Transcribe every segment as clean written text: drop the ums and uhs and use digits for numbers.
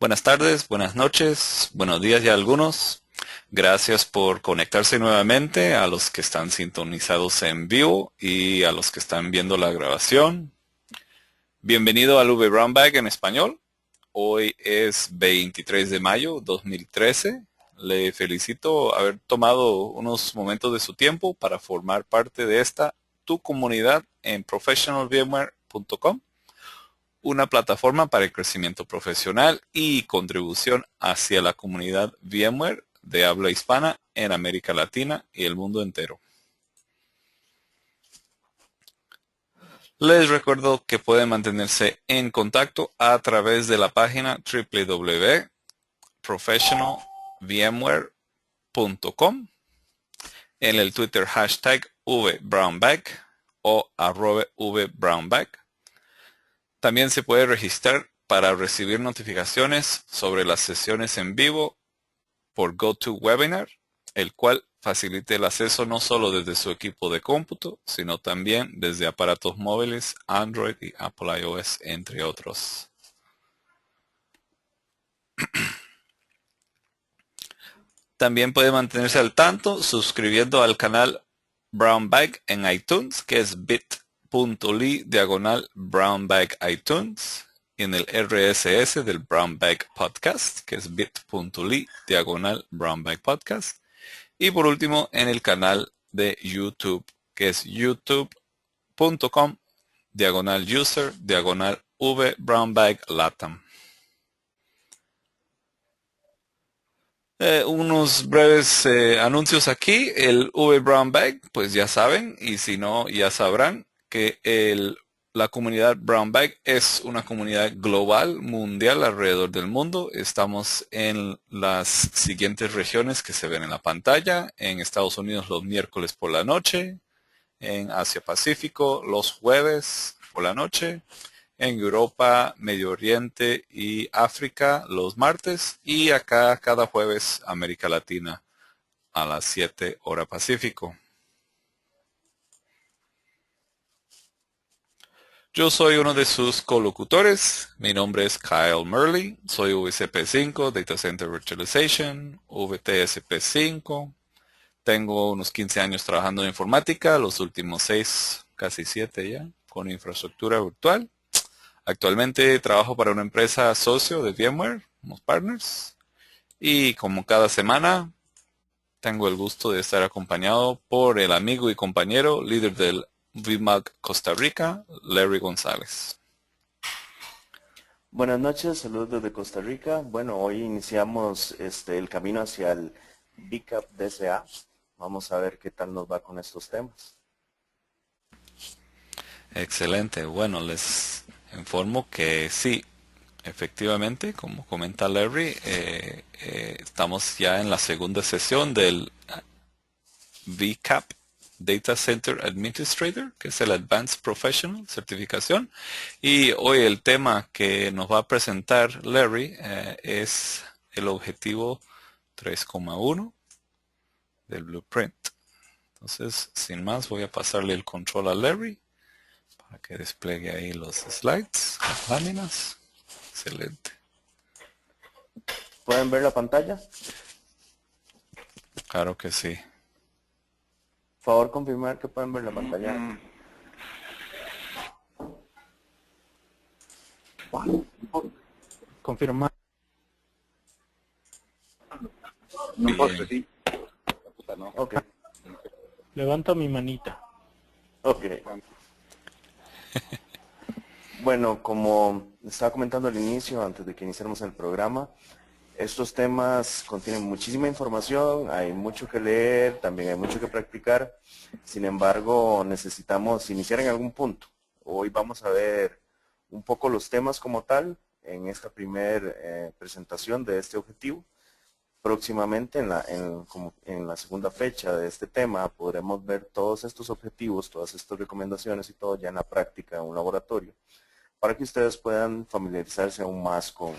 Buenas tardes, buenas noches, buenos días ya algunos. Gracias por conectarse nuevamente a los que están sintonizados en vivo y a los que están viendo la grabación. Bienvenido al V Brown Bag en español. Hoy es 23 de mayo 2013. Le felicito haber tomado unos momentos de su tiempo para formar parte de esta tu comunidad en professionalvmware.com. Una plataforma para el crecimiento profesional y contribución hacia la comunidad VMware de habla hispana en América Latina y el mundo entero. Les recuerdo que pueden mantenerse en contacto a través de la página www.professionalvmware.com, en el Twitter hashtag VBrownBag o @VBrownBag. También se puede registrar para recibir notificaciones sobre las sesiones en vivo por GoToWebinar, el cual facilite el acceso no solo desde su equipo de cómputo, sino también desde aparatos móviles, Android y Apple iOS, entre otros. También puede mantenerse al tanto suscribiendo al canal Brown Bag en iTunes, que es bit.ly/Brown Bag iTunes, y en el RSS del Brown Bag Podcast, que es bit.ly/Brown Bag Podcast. Y por último, en el canal de YouTube, que es youtube.com/user/VBrownBagLatam. Unos breves anuncios aquí. El V Brown Bag, pues ya saben, y si no, ya sabrán que la comunidad Brown Bag es una comunidad global, mundial, alrededor del mundo. Estamos en las siguientes regiones que se ven en la pantalla: en Estados Unidos los miércoles por la noche, en Asia Pacífico los jueves por la noche, en Europa, Medio Oriente y África los martes, y acá cada jueves América Latina a las 7 hora Pacífico. Yo soy uno de sus colocutores. Mi nombre es Kyle Murley. Soy VCP5, Data Center Virtualization, VTSP5. Tengo unos 15 años trabajando en informática, los últimos 6, casi 7 ya, con infraestructura virtual. Actualmente trabajo para una empresa socio de VMware, somos partners, y como cada semana tengo el gusto de estar acompañado por el amigo y compañero líder del VMAG Costa Rica, Larry González. Buenas noches, saludos desde Costa Rica. Bueno, hoy iniciamos el camino hacia el VCAP DCA. Vamos a ver qué tal nos va con estos temas. Excelente. Bueno, les informo que sí, efectivamente, como comenta Larry, estamos ya en la segunda sesión del VCAP Data Center Administrator, que es el Advanced Professional certificación. Y hoy el tema que nos va a presentar Larry es el objetivo 3,1 del Blueprint. Entonces, sin más, voy a pasarle el control a Larry para que despliegue ahí los slides, las láminas. Excelente. ¿Pueden ver la pantalla? Claro que sí. Por favor, confirmar que pueden ver la pantalla. Confirmar. No importa, Bien. sí. No. Ok, Levanto mi manita. ok. Bueno, como estaba comentando al inicio, antes de que iniciáramos el programa, estos temas contienen muchísima información, hay mucho que leer, también hay mucho que practicar. Sin embargo, necesitamos iniciar en algún punto. Hoy vamos a ver un poco los temas como tal en esta primera presentación de este objetivo. Próximamente, en la segunda fecha de este tema, podremos ver todos estos objetivos, todas estas recomendaciones y todo ya en la práctica en un laboratorio, para que ustedes puedan familiarizarse aún más con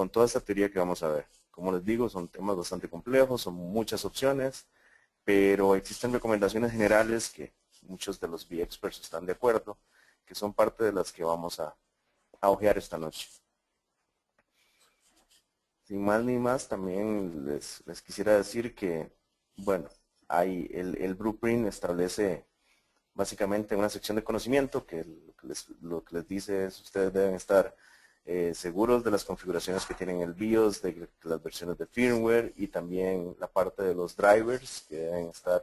toda esta teoría que vamos a ver. Como les digo, son temas bastante complejos, son muchas opciones, pero existen recomendaciones generales que muchos de los V-Experts están de acuerdo, que son parte de las que vamos a hojear esta noche. Sin más ni más, también les quisiera decir que, bueno, hay el blueprint establece básicamente una sección de conocimiento que lo que les dice es ustedes deben estar seguros de las configuraciones que tienen el BIOS, de las versiones de firmware y también la parte de los drivers que deben estar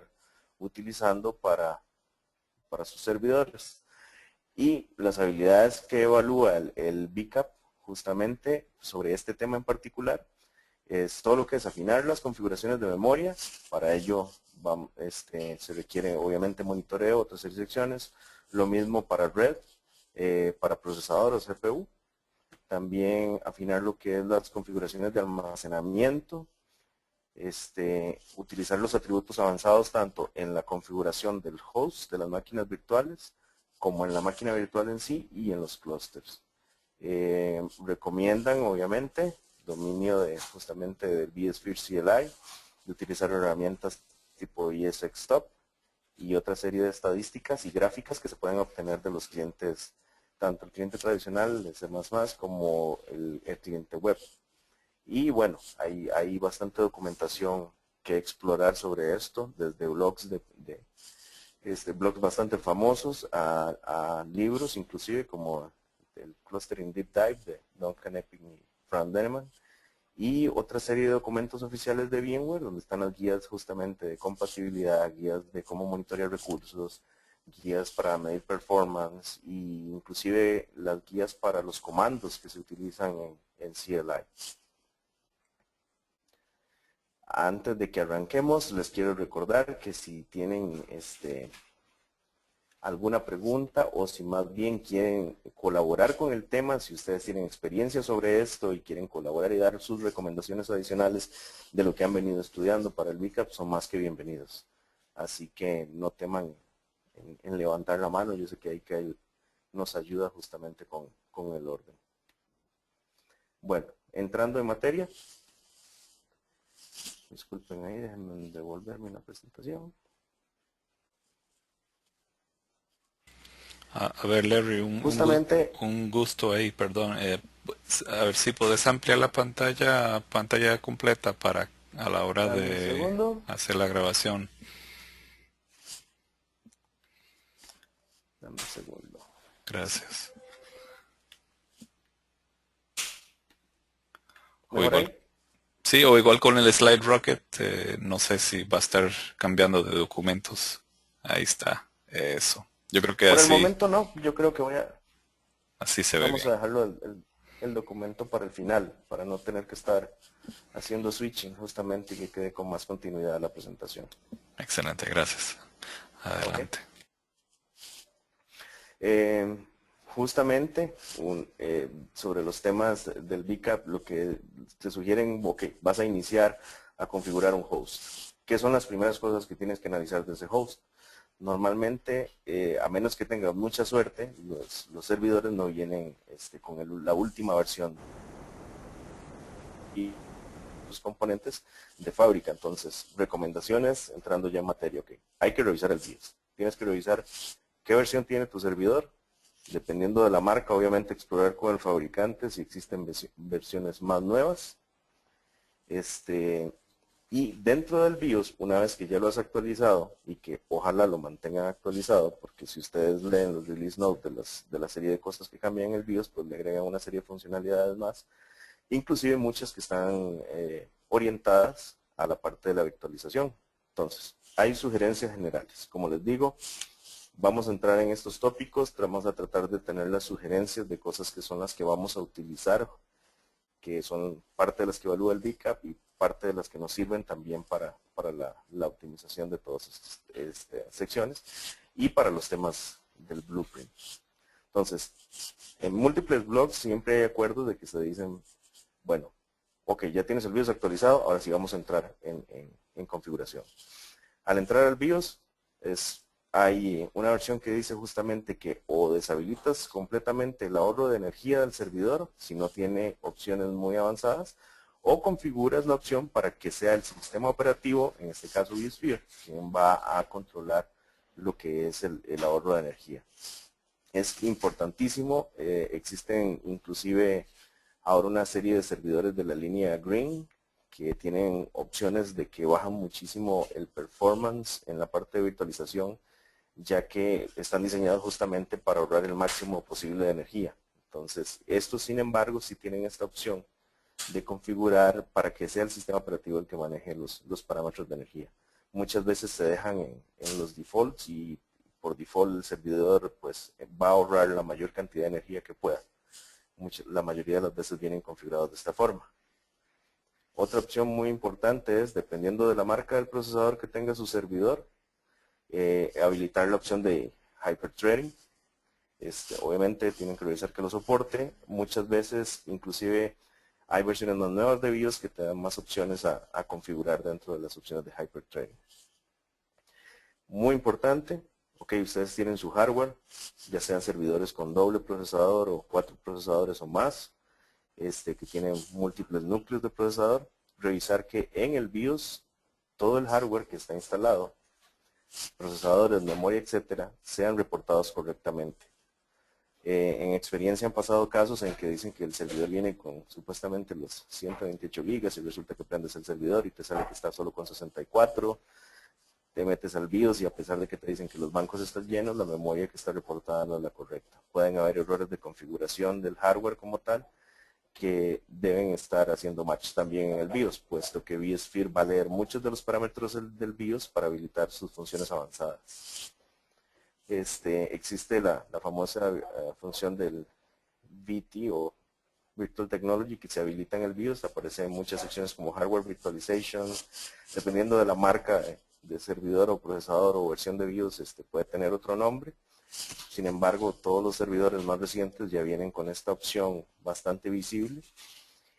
utilizando para sus servidores. Y las habilidades que evalúa el BCAP justamente sobre este tema en particular es todo lo que es afinar las configuraciones de memoria. Para ello se requiere obviamente monitoreo, otras secciones. Lo mismo para red, para procesador o CPU. También afinar lo que es las configuraciones de almacenamiento. Utilizar los atributos avanzados tanto en la configuración del host de las máquinas virtuales como en la máquina virtual en sí y en los clusters. Recomiendan obviamente dominio justamente del vSphere CLI, de utilizar herramientas tipo ESXtop y otra serie de estadísticas y gráficas que se pueden obtener de los clientes, tanto el cliente tradicional de C++ como el cliente web. Y bueno, hay bastante documentación que explorar sobre esto, desde blogs blogs bastante famosos a libros, inclusive como el Clustering Deep Dive de Duncan Epic y Frank Denneman, y otra serie de documentos oficiales de VMware donde están las guías justamente de compatibilidad, guías de cómo monitorear recursos, guías para medir performance e inclusive las guías para los comandos que se utilizan en CLI. Antes de que arranquemos, les quiero recordar que si tienen alguna pregunta o si más bien quieren colaborar con el tema, si ustedes tienen experiencia sobre esto y quieren colaborar y dar sus recomendaciones adicionales de lo que han venido estudiando para el BCAP, son más que bienvenidos. Así que no teman en levantar la mano, yo sé que ahí nos ayuda justamente con el orden. Bueno, entrando en materia. Disculpen ahí, déjenme devolverme la presentación. A ver, Larry, Justamente, un gusto ahí, perdón. A ver si puedes ampliar la pantalla completa para a la hora dame un de segundo. hacer la grabación. Dame un segundo. Gracias. O ¿Mejor igual, ahí? sí, o igual con el Slide Rocket, no sé si va a estar cambiando de documentos. Ahí está, eso. Yo creo que Por el así, momento no, yo creo que así se ve vamos bien. a dejarlo el documento para el final, para no tener que estar haciendo switching justamente y que quede con más continuidad la presentación. Excelente, gracias. ¿Ok? Adelante. Justamente sobre los temas del BCAP, lo que te sugieren, ok, vas a iniciar a configurar un host. ¿Qué son las primeras cosas que tienes que analizar de ese host? Normalmente, a menos que tengas mucha suerte, los servidores no vienen con la última versión y los componentes de fábrica. Entonces, recomendaciones, entrando ya en materia, ok. Hay que revisar el BIOS. Tienes que revisar qué versión tiene tu servidor. Dependiendo de la marca, obviamente explorar con el fabricante si existen versiones más nuevas. Y dentro del BIOS, una vez que ya lo has actualizado y que ojalá lo mantengan actualizado, porque si ustedes leen los release notes de la serie de cosas que cambian en el BIOS, pues le agregan una serie de funcionalidades más, inclusive muchas que están orientadas a la parte de la virtualización. Entonces, hay sugerencias generales. Como les digo, vamos a entrar en estos tópicos, vamos a tratar de tener las sugerencias de cosas que son las que vamos a utilizar, que son parte de las que evalúa el BCAP y parte de las que nos sirven también para la optimización de todas estas secciones y para los temas del blueprint. Entonces, en múltiples blogs siempre hay acuerdos de que se dicen, bueno, ok, ya tienes el BIOS actualizado, ahora sí vamos a entrar en configuración. Al entrar al BIOS, hay una versión que dice justamente que o deshabilitas completamente el ahorro de energía del servidor, si no tiene opciones muy avanzadas, o configuras la opción para que sea el sistema operativo, en este caso vSphere, quien va a controlar lo que es el ahorro de energía. Es importantísimo, existen inclusive ahora una serie de servidores de la línea Green que tienen opciones de que bajan muchísimo el performance en la parte de virtualización, ya que están diseñados justamente para ahorrar el máximo posible de energía. Entonces, estos, sin embargo, sí tienen esta opción de configurar para que sea el sistema operativo el que maneje los parámetros de energía. Muchas veces se dejan en los defaults y por default el servidor pues va a ahorrar la mayor cantidad de energía que pueda. La mayoría de las veces vienen configurados de esta forma. Otra opción muy importante es, dependiendo de la marca del procesador que tenga su servidor, habilitar la opción de hyperthreading. Obviamente tienen que revisar que lo soporte. Muchas veces, inclusive, hay versiones más nuevas de BIOS que te dan más opciones a configurar dentro de las opciones de hyperthreading. Muy importante, ustedes tienen su hardware, ya sean servidores con doble procesador o 4 procesadores o más, que tienen múltiples núcleos de procesador. Revisar que en el BIOS todo el hardware que está instalado, procesadores, memoria, etcétera, sean reportados correctamente. En experiencia han pasado casos en que dicen que el servidor viene con supuestamente los 128 gigas y resulta que prendes el servidor y te sale que está solo con 64. Te metes al BIOS y a pesar de que te dicen que los bancos están llenos, la memoria que está reportada no es la correcta. Pueden haber errores de configuración del hardware como tal que deben estar haciendo match también en el BIOS, puesto que biosphere va a leer muchos de los parámetros del BIOS para habilitar sus funciones avanzadas. Existe la famosa función del VT o Virtual Technology que se habilita en el BIOS, aparece en muchas secciones como Hardware Virtualization, dependiendo de la marca de servidor o procesador o versión de BIOS, puede tener otro nombre. Sin embargo, todos los servidores más recientes ya vienen con esta opción bastante visible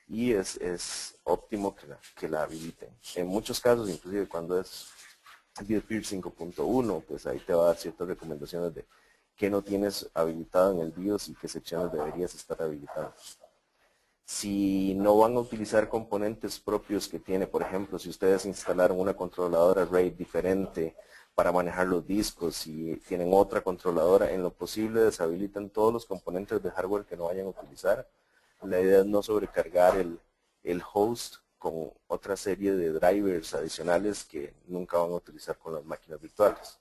y es óptimo que la habiliten. En muchos casos, inclusive cuando es biosphere 5.1, pues ahí te va a dar ciertas recomendaciones de qué no tienes habilitado en el BIOS y qué secciones deberías estar habilitando. Si no van a utilizar componentes propios que tiene, por ejemplo, si ustedes instalaron una controladora RAID diferente para manejar los discos y tienen otra controladora, en lo posible deshabiliten todos los componentes de hardware que no vayan a utilizar. La idea es no sobrecargar el host con otra serie de drivers adicionales que nunca van a utilizar con las máquinas virtuales.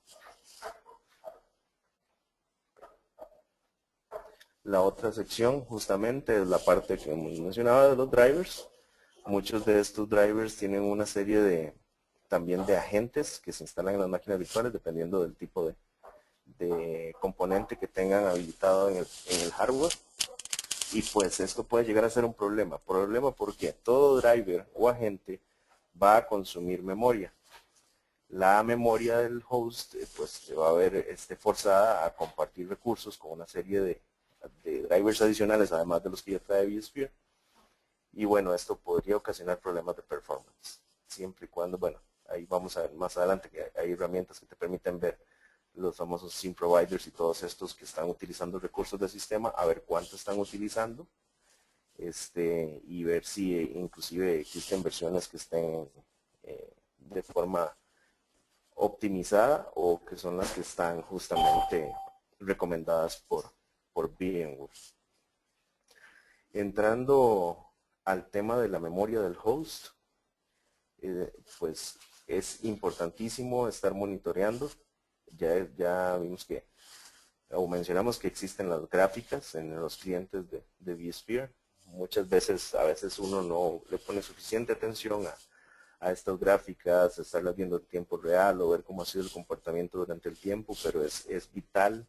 La otra sección justamente es la parte que mencionaba de los drivers. Muchos de estos drivers tienen una serie también de agentes que se instalan en las máquinas virtuales dependiendo del tipo de componente que tengan habilitado en el hardware. Y pues esto puede llegar a ser un problema. Problema porque todo driver o agente va a consumir memoria. La memoria del host pues se va a ver forzada a compartir recursos con una serie de drivers adicionales, además de los que ya trae biosphere. Y bueno, esto podría ocasionar problemas de performance. Siempre y cuando, bueno, ahí vamos a ver más adelante que hay herramientas que te permiten ver los famosos SIM providers y todos estos que están utilizando recursos del sistema, a ver cuánto están utilizando, y ver si inclusive existen versiones que estén de forma optimizada o que son las que están justamente recomendadas por VMware. Entrando al tema de la memoria del host, pues es importantísimo estar monitoreando. Ya vimos que, o mencionamos que existen las gráficas en los clientes de vSphere. Muchas veces, a veces uno no le pone suficiente atención a estas gráficas, a estarlas viendo en tiempo real o ver cómo ha sido el comportamiento durante el tiempo, pero es vital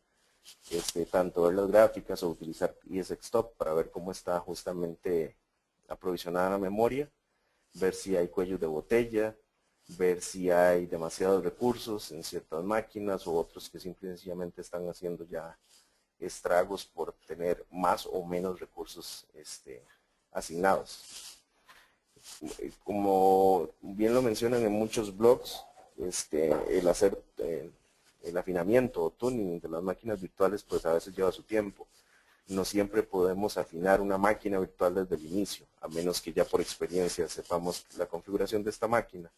tanto ver las gráficas o utilizar ESXtop para ver cómo está justamente aprovisionada la memoria, ver si hay cuellos de botella, ver si hay demasiados recursos en ciertas máquinas o otros que simplemente están haciendo ya estragos por tener más o menos recursos asignados. Como bien lo mencionan en muchos blogs, el hacer el afinamiento o tuning de las máquinas virtuales pues a veces lleva su tiempo. No siempre podemos afinar una máquina virtual desde el inicio, a menos que ya por experiencia sepamos la configuración de esta máquina.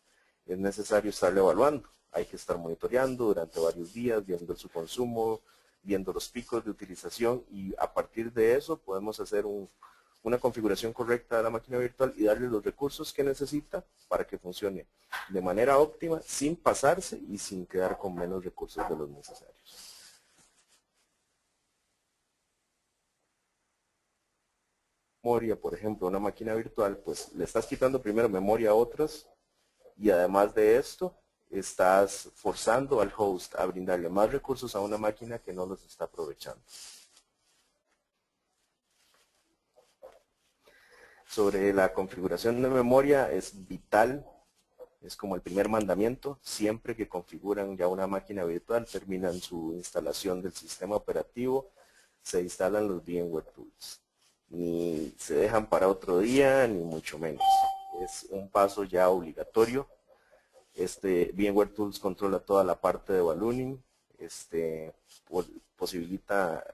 Es necesario estarla evaluando. Hay que estar monitoreando durante varios días, viendo su consumo, viendo los picos de utilización y a partir de eso podemos hacer un una configuración correcta de la máquina virtual y darle los recursos que necesita para que funcione de manera óptima, sin pasarse y sin quedar con menos recursos de los necesarios. Memoria, por ejemplo, una máquina virtual, pues le estás quitando primero memoria a otras y además de esto, estás forzando al host a brindarle más recursos a una máquina que no los está aprovechando. Sobre la configuración de memoria, es vital, es como el primer mandamiento. Siempre que configuran ya una máquina virtual, terminan su instalación del sistema operativo, se instalan los VMware Tools. Ni se dejan para otro día, ni mucho menos. Es un paso ya obligatorio. VMware Tools controla toda la parte de ballooning, posibilita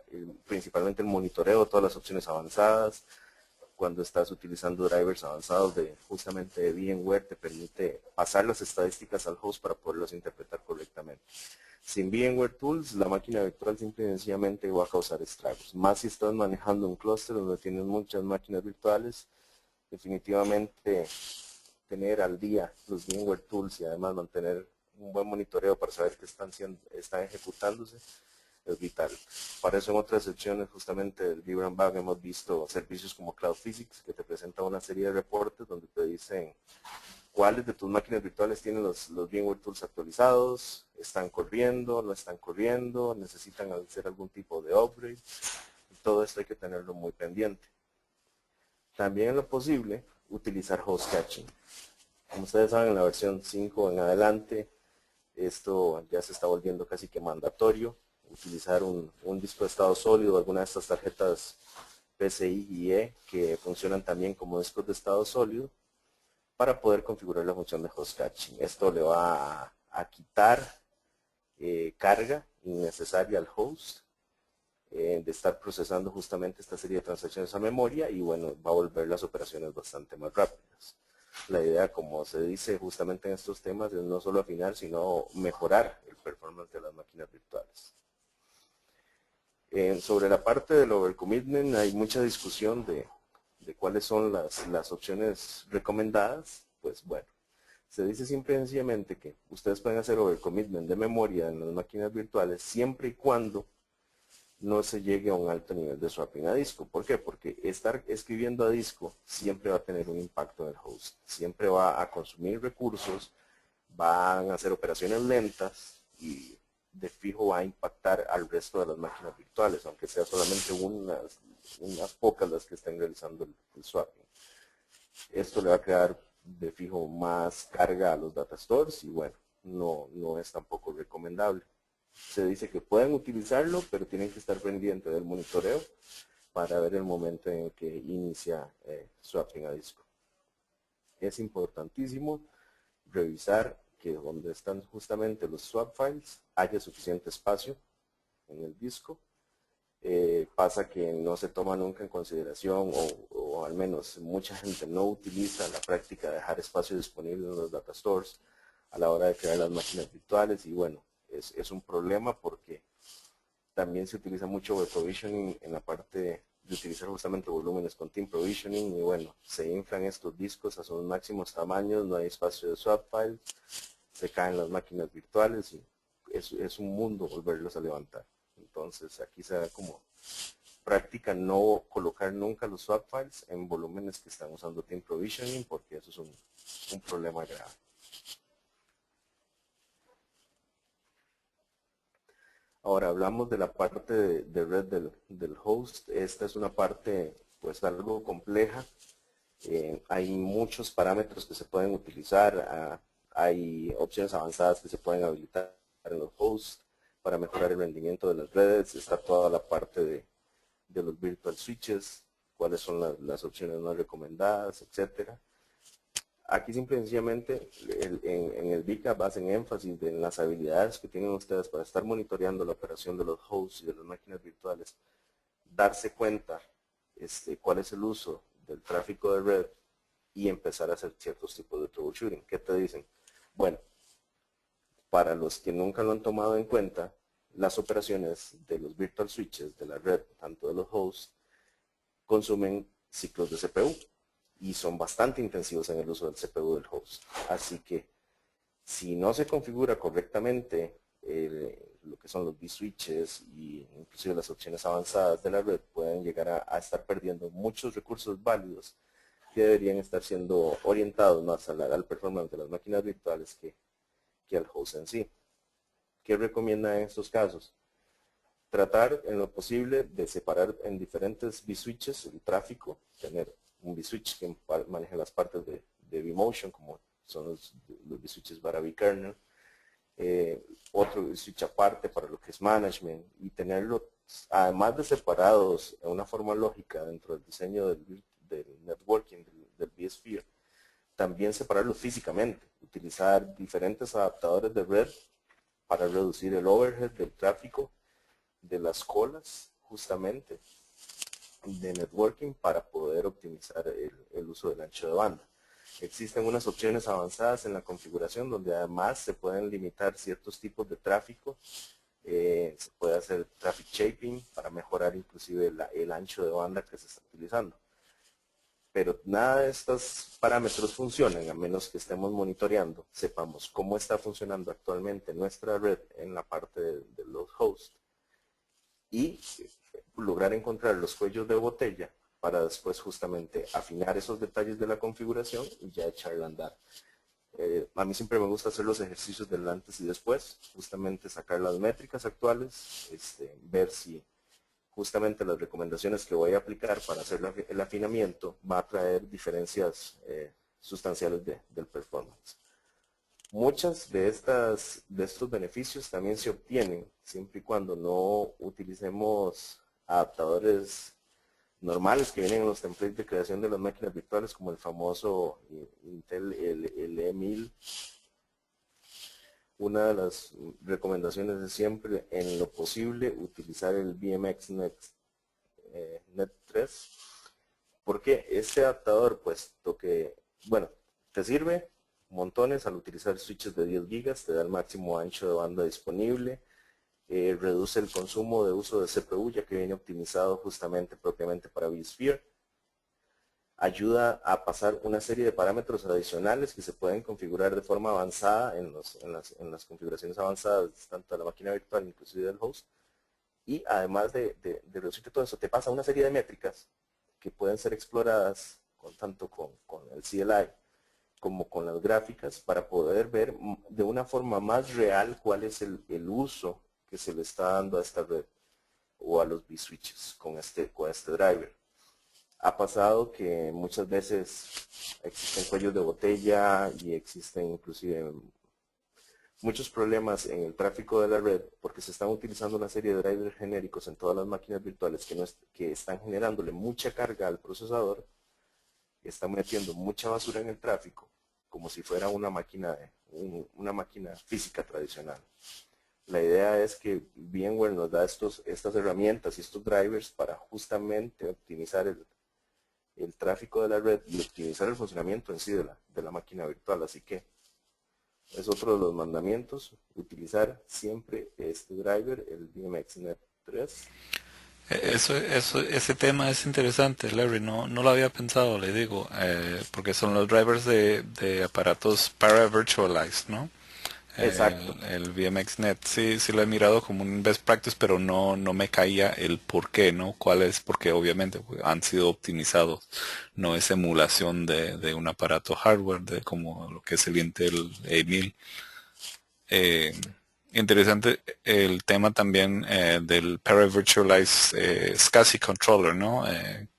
principalmente el monitoreo de todas las opciones avanzadas. Cuando estás utilizando drivers avanzados justamente de VMware, te permite pasar las estadísticas al host para poderlos interpretar correctamente. Sin VMware Tools, la máquina virtual simple y sencillamente va a causar estragos. Más si estás manejando un clúster donde tienes muchas máquinas virtuales, definitivamente tener al día los VMware Tools y además mantener un buen monitoreo para saber que están ejecutándose es vital. Para eso en otras secciones justamente del Libra and Bag hemos visto servicios como Cloud Physics, que te presenta una serie de reportes donde te dicen cuáles de tus máquinas virtuales tienen los VMware Tools actualizados, están corriendo, no están corriendo, necesitan hacer algún tipo de upgrade. Todo esto hay que tenerlo muy pendiente. También en lo posible, utilizar host caching. Como ustedes saben, en la versión 5 en adelante, esto ya se está volviendo casi que mandatorio. Utilizar un disco de estado sólido, alguna de estas tarjetas PCI E que funcionan también como discos de estado sólido para poder configurar la función de host caching. Esto le va a quitar carga innecesaria al host de estar procesando justamente esta serie de transacciones a memoria y bueno, va a volver las operaciones bastante más rápidas. La idea, como se dice justamente en estos temas, es no solo afinar, sino mejorar el performance de las máquinas virtuales. Sobre la parte del overcommitment hay mucha discusión de cuáles son las opciones recomendadas. Pues bueno, se dice simple y sencillamente que ustedes pueden hacer overcommitment de memoria en las máquinas virtuales siempre y cuando no se llegue a un alto nivel de swapping a disco. ¿Por qué? Porque estar escribiendo a disco siempre va a tener un impacto en el host. Siempre va a consumir recursos, van a hacer operaciones lentas y de fijo va a impactar al resto de las máquinas virtuales, aunque sea solamente unas pocas las que estén realizando el swapping. Esto le va a crear de fijo más carga a los data stores y bueno, no es tampoco recomendable. Se dice que pueden utilizarlo, pero tienen que estar pendientes del monitoreo para ver el momento en el que inicia swapping a disco. Es importantísimo revisar que donde están justamente los swap files haya suficiente espacio en el disco. Pasa que no se toma nunca en consideración o al menos mucha gente no utiliza la práctica de dejar espacio disponible en los data stores a la hora de crear las máquinas virtuales y bueno, es un problema porque también se utiliza mucho web provisioning en la parte de utilizar justamente volúmenes con team provisioning y bueno, se inflan estos discos a sus máximos tamaños, no hay espacio de swap files, se caen las máquinas virtuales y es un mundo volverlos a levantar. Entonces aquí se da como práctica no colocar nunca los swap files en volúmenes que están usando team provisioning porque eso es un problema grave. Ahora hablamos de la parte de red del host. Esta es una parte pues algo compleja. Hay muchos parámetros que se pueden utilizar. Hay opciones avanzadas que se pueden habilitar en los hosts para mejorar el rendimiento de las redes. Está toda la parte de los virtual switches, cuáles son las opciones más recomendadas, etcétera. Aquí simple y sencillamente en el VCAP hacen énfasis en las habilidades que tienen ustedes para estar monitoreando la operación de los hosts y de las máquinas virtuales, darse cuenta cuál es el uso del tráfico de red y empezar a hacer ciertos tipos de troubleshooting. ¿Qué te dicen? Bueno, para los que nunca lo han tomado en cuenta, las operaciones de los virtual switches de la red, tanto de los hosts, consumen ciclos de CPU y son bastante intensivos en el uso del CPU del host. Así que si no se configura correctamente lo que son los vSwitches y inclusive las opciones avanzadas de la red, pueden llegar a estar perdiendo muchos recursos válidos que deberían estar siendo orientados más al performance de las máquinas virtuales que al host en sí. ¿Qué recomienda en estos casos? Tratar en lo posible de separar en diferentes vSwitches el tráfico, tener un vSwitch que maneje las partes de vMotion, como son los vSwitches para vKernel, otro switch aparte para lo que es management, y tenerlo, además de separados de una forma lógica dentro del diseño del networking, del vSphere, también separarlos físicamente, utilizar diferentes adaptadores de red para reducir el overhead del tráfico, de las colas justamente de networking, para poder optimizar el uso del ancho de banda. Existen unas opciones avanzadas en la configuración donde además se pueden limitar ciertos tipos de tráfico. Se puede hacer traffic shaping para mejorar inclusive el ancho de banda que se está utilizando. Pero nada de estos parámetros funcionan a menos que estemos monitoreando, sepamos cómo está funcionando actualmente nuestra red en la parte de los hosts y lograr encontrar los cuellos de botella para después justamente afinar esos detalles de la configuración y ya echarla a andar. A mí siempre me gusta hacer los ejercicios del antes y después, justamente sacar las métricas actuales, ver si justamente las recomendaciones que voy a aplicar para hacer el afinamiento va a traer diferencias sustanciales del performance. Muchas de estos beneficios también se obtienen siempre y cuando no utilicemos adaptadores normales que vienen en los templates de creación de las máquinas virtuales, como el famoso Intel el E1000. Una de las recomendaciones es siempre, en lo posible, utilizar el BMX Net 3, porque este adaptador, puesto que, bueno, te sirve montones al utilizar switches de 10 gigas, te da el máximo ancho de banda disponible, reduce el consumo de uso de CPU, ya que viene optimizado justamente propiamente para vSphere. Ayuda a pasar una serie de parámetros adicionales que se pueden configurar de forma avanzada en las configuraciones avanzadas, tanto de la máquina virtual inclusive del host. Y además de reducir todo eso, te pasa una serie de métricas que pueden ser exploradas tanto con el CLI como con las gráficas, para poder ver de una forma más real cuál es el uso que se le está dando a esta red o a los vSwitches con este driver. Ha pasado que muchas veces existen cuellos de botella y existen inclusive muchos problemas en el tráfico de la red porque se están utilizando una serie de drivers genéricos en todas las máquinas virtuales que están generándole mucha carga al procesador, que están metiendo mucha basura en el tráfico, como si fuera una máquina física tradicional. La idea es que VMware nos da estas herramientas y estos drivers para justamente optimizar el tráfico de la red y optimizar el funcionamiento en sí de la máquina virtual. Así que es otro de los mandamientos, utilizar siempre este driver, el BMXNet 3. Ese tema es interesante, Larry. No lo había pensado, le digo, porque son los drivers de aparatos para-virtualized, ¿no? Exacto. El VMXNet, sí lo he mirado como un best practice, pero no me caía el por qué, ¿no? ¿Cuál es? Porque obviamente pues, han sido optimizados, no es emulación de un aparato hardware, de como lo que es el Intel E1000. Eh, Interesante el tema también del Para-Virtualized SCSI Controller, ¿no?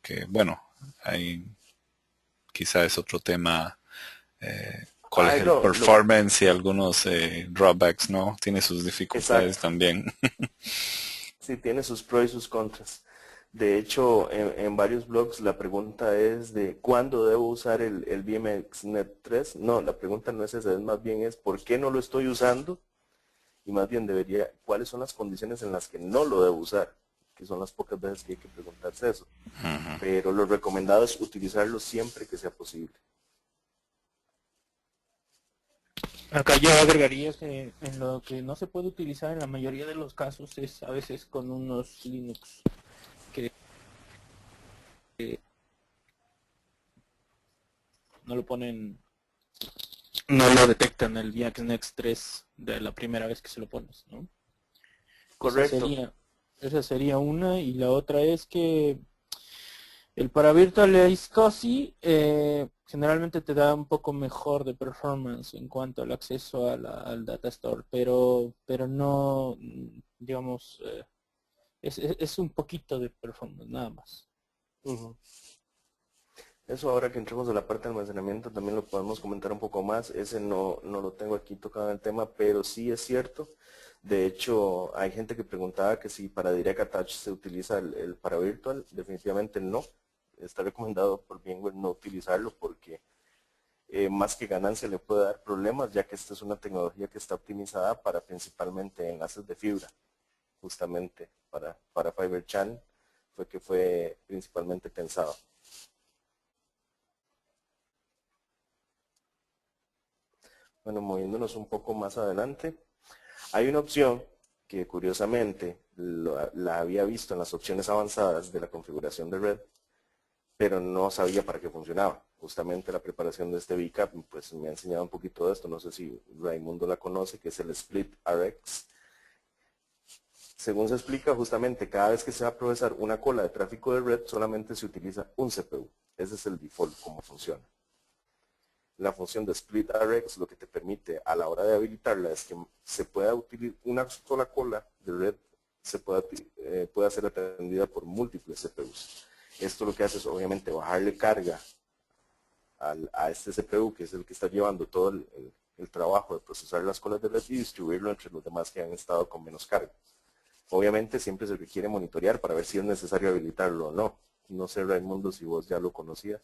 Que bueno, ahí quizá es otro tema. ¿Cuál es Ay, el performance y algunos drawbacks, ¿no? Tiene sus dificultades exacto. también. Sí, tiene sus pros y sus contras. De hecho, en varios blogs la pregunta es de ¿cuándo debo usar el BMXNet 3? No, la pregunta no es esa, es más bien ¿por qué no lo estoy usando? Y más bien ¿cuáles son las condiciones en las que no lo debo usar? Que son las pocas veces que hay que preguntarse eso. Pero lo recomendado es utilizarlo siempre que sea posible. Acá yo agregaría que en lo que no se puede utilizar en la mayoría de los casos es a veces con unos Linux que no lo ponen, no lo detectan el VX Next 3 de la primera vez que se lo pones, ¿no? Correcto. Esa sería una, y la otra es que el para Virtual SCSI generalmente te da un poco mejor de performance en cuanto al acceso al data store, pero no, digamos, es un poquito de performance, nada más. Ujú. Eso ahora que entremos a la parte de almacenamiento también lo podemos comentar un poco más. Ese no lo tengo aquí tocado en el tema, pero sí es cierto. De hecho, hay gente que preguntaba que si para Direct Attach se utiliza el para virtual. Definitivamente no. Está recomendado por VMware no utilizarlo porque más que ganancia le puede dar problemas, ya que esta es una tecnología que está optimizada para principalmente enlaces de fibra, justamente para Fiber Channel fue que fue principalmente pensado. Bueno, moviéndonos un poco más adelante, hay una opción que curiosamente la había visto en las opciones avanzadas de la configuración de red, pero no sabía para qué funcionaba. Justamente la preparación de este VCAP pues me ha enseñado un poquito de esto, no sé si Raimundo la conoce, que es el Split RX. Según se explica, justamente cada vez que se va a procesar una cola de tráfico de red, solamente se utiliza un CPU. Ese es el default, como funciona. La función de Split RX lo que te permite a la hora de habilitarla es que se pueda utilizar una sola cola de red, pueda ser atendida por múltiples CPUs. Esto lo que hace es obviamente bajarle carga a este CPU, que es el que está llevando todo el trabajo de procesar las colas de red y distribuirlo entre los demás que han estado con menos carga. Obviamente siempre se requiere monitorear para ver si es necesario habilitarlo o no. No sé, Raimundo, si vos ya lo conocías.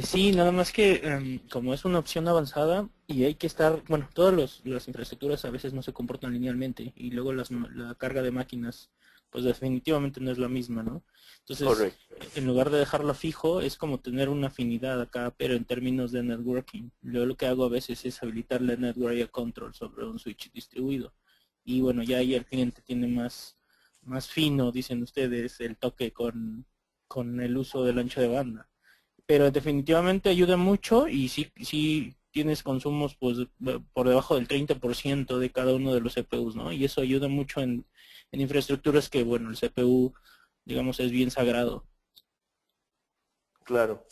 Sí, nada más que como es una opción avanzada y hay que estar, bueno, las infraestructuras a veces no se comportan linealmente y luego la carga de máquinas pues definitivamente no es la misma, ¿no? Entonces, Correcto. en lugar de dejarlo fijo, es como tener una afinidad acá, pero en términos de networking. Yo lo que hago a veces es habilitarle Network Area Control sobre un switch distribuido. Y bueno, ya ahí el cliente tiene más fino, dicen ustedes, el toque con el uso del ancho de banda, pero definitivamente ayuda mucho y sí tienes consumos pues por debajo del 30% de cada uno de los CPUs, ¿no? Y eso ayuda mucho en infraestructuras que, bueno, el CPU, digamos, es bien sagrado. Claro.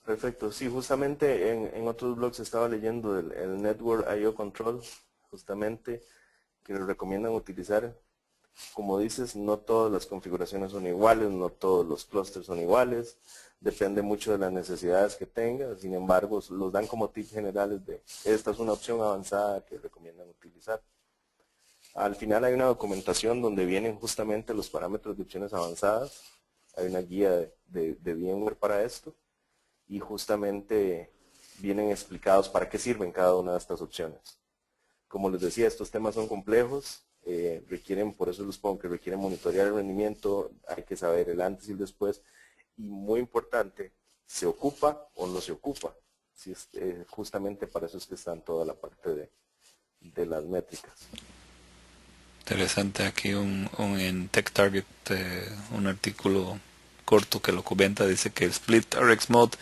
Perfecto. Sí, justamente en otros blogs estaba leyendo el Network I/O Control, justamente, que lo recomiendan utilizar. Como dices, no todas las configuraciones son iguales, no todos los clústeres son iguales, depende mucho de las necesidades que tengas, sin embargo, los dan como tips generales de esta es una opción avanzada que recomiendan utilizar. Al final hay una documentación donde vienen justamente los parámetros de opciones avanzadas, hay una guía de VMware para esto y justamente vienen explicados para qué sirven cada una de estas opciones. Como les decía, estos temas son complejos, requieren, por eso los pongo que requieren monitorear el rendimiento, hay que saber el antes y el después, y muy importante, ¿se ocupa o no se ocupa? Si es, justamente para eso es que están toda la parte de las métricas. Interesante aquí en Tech Target, un artículo corto que lo comenta, dice que Split RX Mode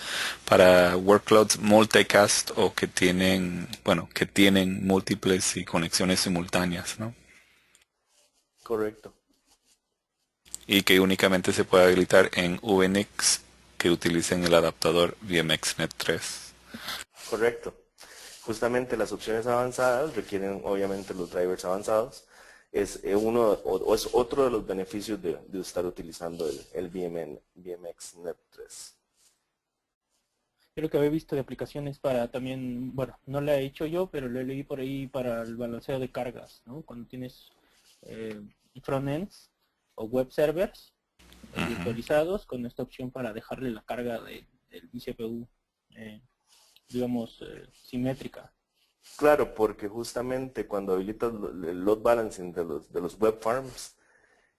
para workloads multicast o que tienen, bueno, que tienen múltiples y conexiones simultáneas, ¿no? Correcto. Y que únicamente se puede habilitar en VNX que utilicen el adaptador VMXNet 3. Correcto. Justamente las opciones avanzadas requieren obviamente los drivers avanzados. Es o es otro de los beneficios de estar utilizando el VMXNet 3. Creo que había visto de aplicaciones para también, bueno, no la he hecho yo, pero lo leí por ahí para el balanceo de cargas, ¿no? Cuando tienes eh, frontends o web servers virtualizados con esta opción para dejarle la carga del CPU, eh, digamos, simétrica. Claro, porque justamente cuando habilitas el load balancing de los web farms,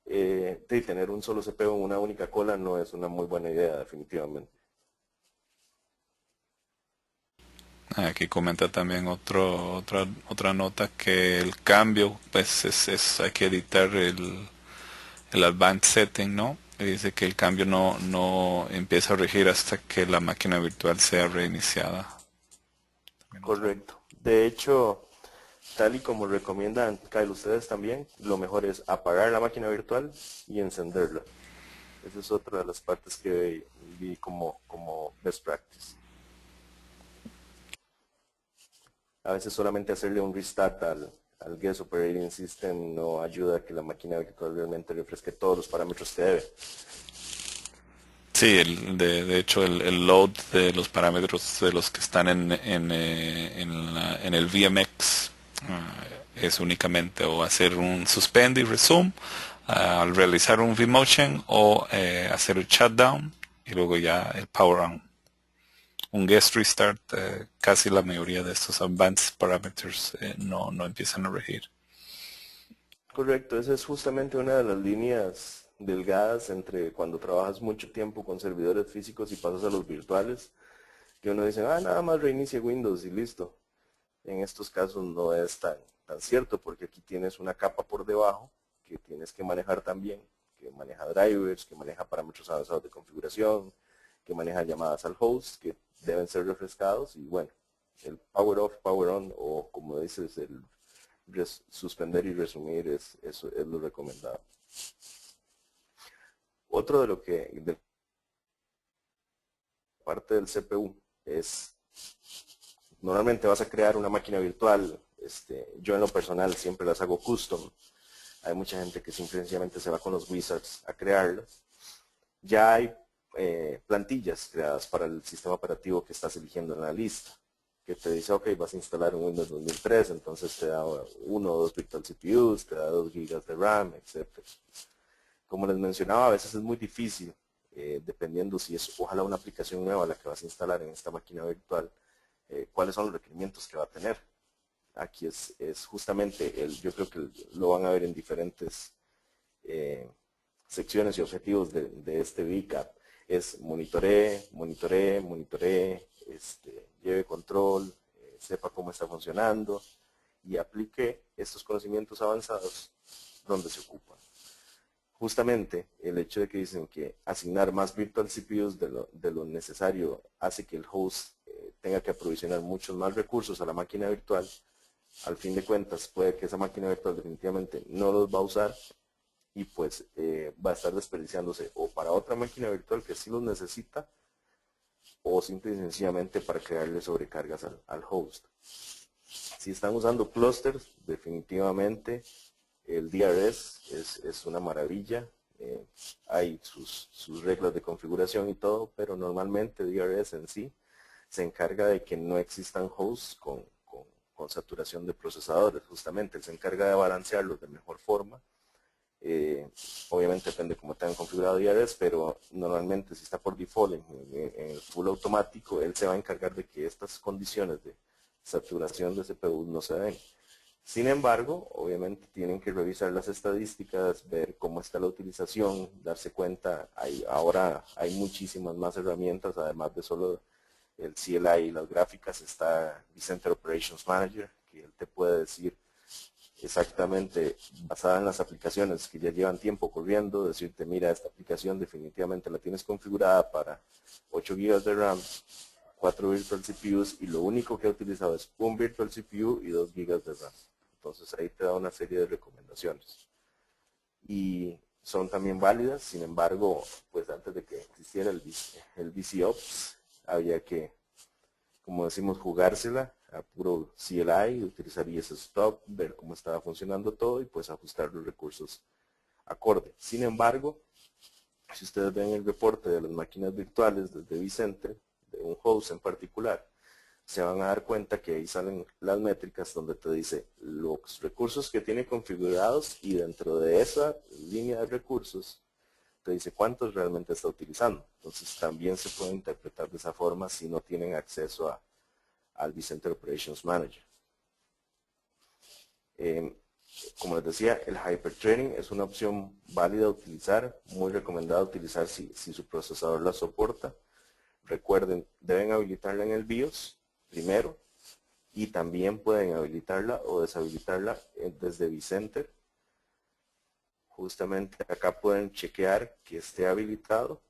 de tener un solo CPU en una única cola no es una muy buena idea definitivamente. Aquí comenta también otra nota que el cambio, pues hay que editar el advanced setting, ¿no? Y dice que el cambio no empieza a regir hasta que la máquina virtual sea reiniciada. Correcto. De hecho, tal y como recomiendan Kyle ustedes también, lo mejor es apagar la máquina virtual y encenderla. Esa es otra de las partes que vi como best practice. A veces solamente hacerle un restart al Guest Operating System no ayuda a que la máquina virtual realmente refresque todos los parámetros que debe. Sí, de hecho el load de los parámetros de los que están en el VMX es únicamente o hacer un suspend y resume al realizar un vMotion o hacer el shutdown y luego ya el power on. Un guest restart, casi la mayoría de estos advanced parameters no empiezan a regir. Correcto, esa es justamente una de las líneas delgadas entre cuando trabajas mucho tiempo con servidores físicos y pasas a los virtuales, que uno dice, nada más reinicie Windows y listo. En estos casos no es tan cierto, porque aquí tienes una capa por debajo que tienes que manejar también, que maneja drivers, que maneja parámetros avanzados de configuración, que maneja llamadas al host, que deben ser refrescados, y bueno, el power off, power on, o como dices, el suspender y resumir es lo recomendado. Otro de lo que, de parte del CPU, es, normalmente vas a crear una máquina virtual, yo en lo personal siempre las hago custom. Hay mucha gente que simplemente se va con los wizards a crearlas. Ya hay plantillas creadas para el sistema operativo que estás eligiendo en la lista, que te dice, ok, vas a instalar un Windows 2003, entonces te da 1 o 2 virtual CPUs, te da 2 GB de RAM, etc. Como les mencionaba, a veces es muy difícil, dependiendo si es ojalá una aplicación nueva la que vas a instalar en esta máquina virtual, cuáles son los requerimientos que va a tener. Aquí es justamente, yo creo que lo van a ver en diferentes secciones y objetivos de este VCAP. Es monitoree, lleve control, sepa cómo está funcionando y aplique estos conocimientos avanzados donde se ocupan. Justamente el hecho de que dicen que asignar más virtual CPUs de lo necesario hace que el host tenga que aprovisionar muchos más recursos a la máquina virtual. Al fin de cuentas puede que esa máquina virtual definitivamente no los va a usar y pues va a estar desperdiciándose o para otra máquina virtual que sí los necesita o simple y sencillamente para crearle sobrecargas al host. Si están usando clusters, definitivamente el DRS es una maravilla. Hay sus reglas de configuración y todo, pero normalmente DRS en sí se encarga de que no existan hosts con saturación de procesadores. Justamente él se encarga de balancearlos de mejor forma. Obviamente depende de cómo tengan configurado DRS, pero normalmente si está por default en el full automático, él se va a encargar de que estas condiciones de saturación de CPU no se den. Sin embargo, obviamente tienen que revisar las estadísticas, ver cómo está la utilización, darse cuenta, ahora hay muchísimas más herramientas, además de solo el CLI y las gráficas, está vCenter Operations Manager, que él te puede decir exactamente, basada en las aplicaciones que ya llevan tiempo corriendo, decirte, mira, esta aplicación definitivamente la tienes configurada para 8 GB de RAM, 4 Virtual CPUs y lo único que ha utilizado es un Virtual CPU y 2 GB de RAM. Entonces ahí te da una serie de recomendaciones. Y son también válidas, sin embargo, pues antes de que existiera el VCOps, había que, como decimos, jugársela a puro CLI, utilizar ISSstop, ver cómo estaba funcionando todo y pues ajustar los recursos acorde. Sin embargo, si ustedes ven el reporte de las máquinas virtuales desde vCenter, de un host en particular, se van a dar cuenta que ahí salen las métricas donde te dice los recursos que tiene configurados y dentro de esa línea de recursos te dice cuántos realmente está utilizando. Entonces también se puede interpretar de esa forma si no tienen acceso al vCenter Operations Manager. Como les decía, el Hyperthreading es una opción válida a utilizar, muy recomendada utilizar si su procesador la soporta. Recuerden, deben habilitarla en el BIOS primero y también pueden habilitarla o deshabilitarla desde vCenter. justamente acá pueden chequear que esté habilitado.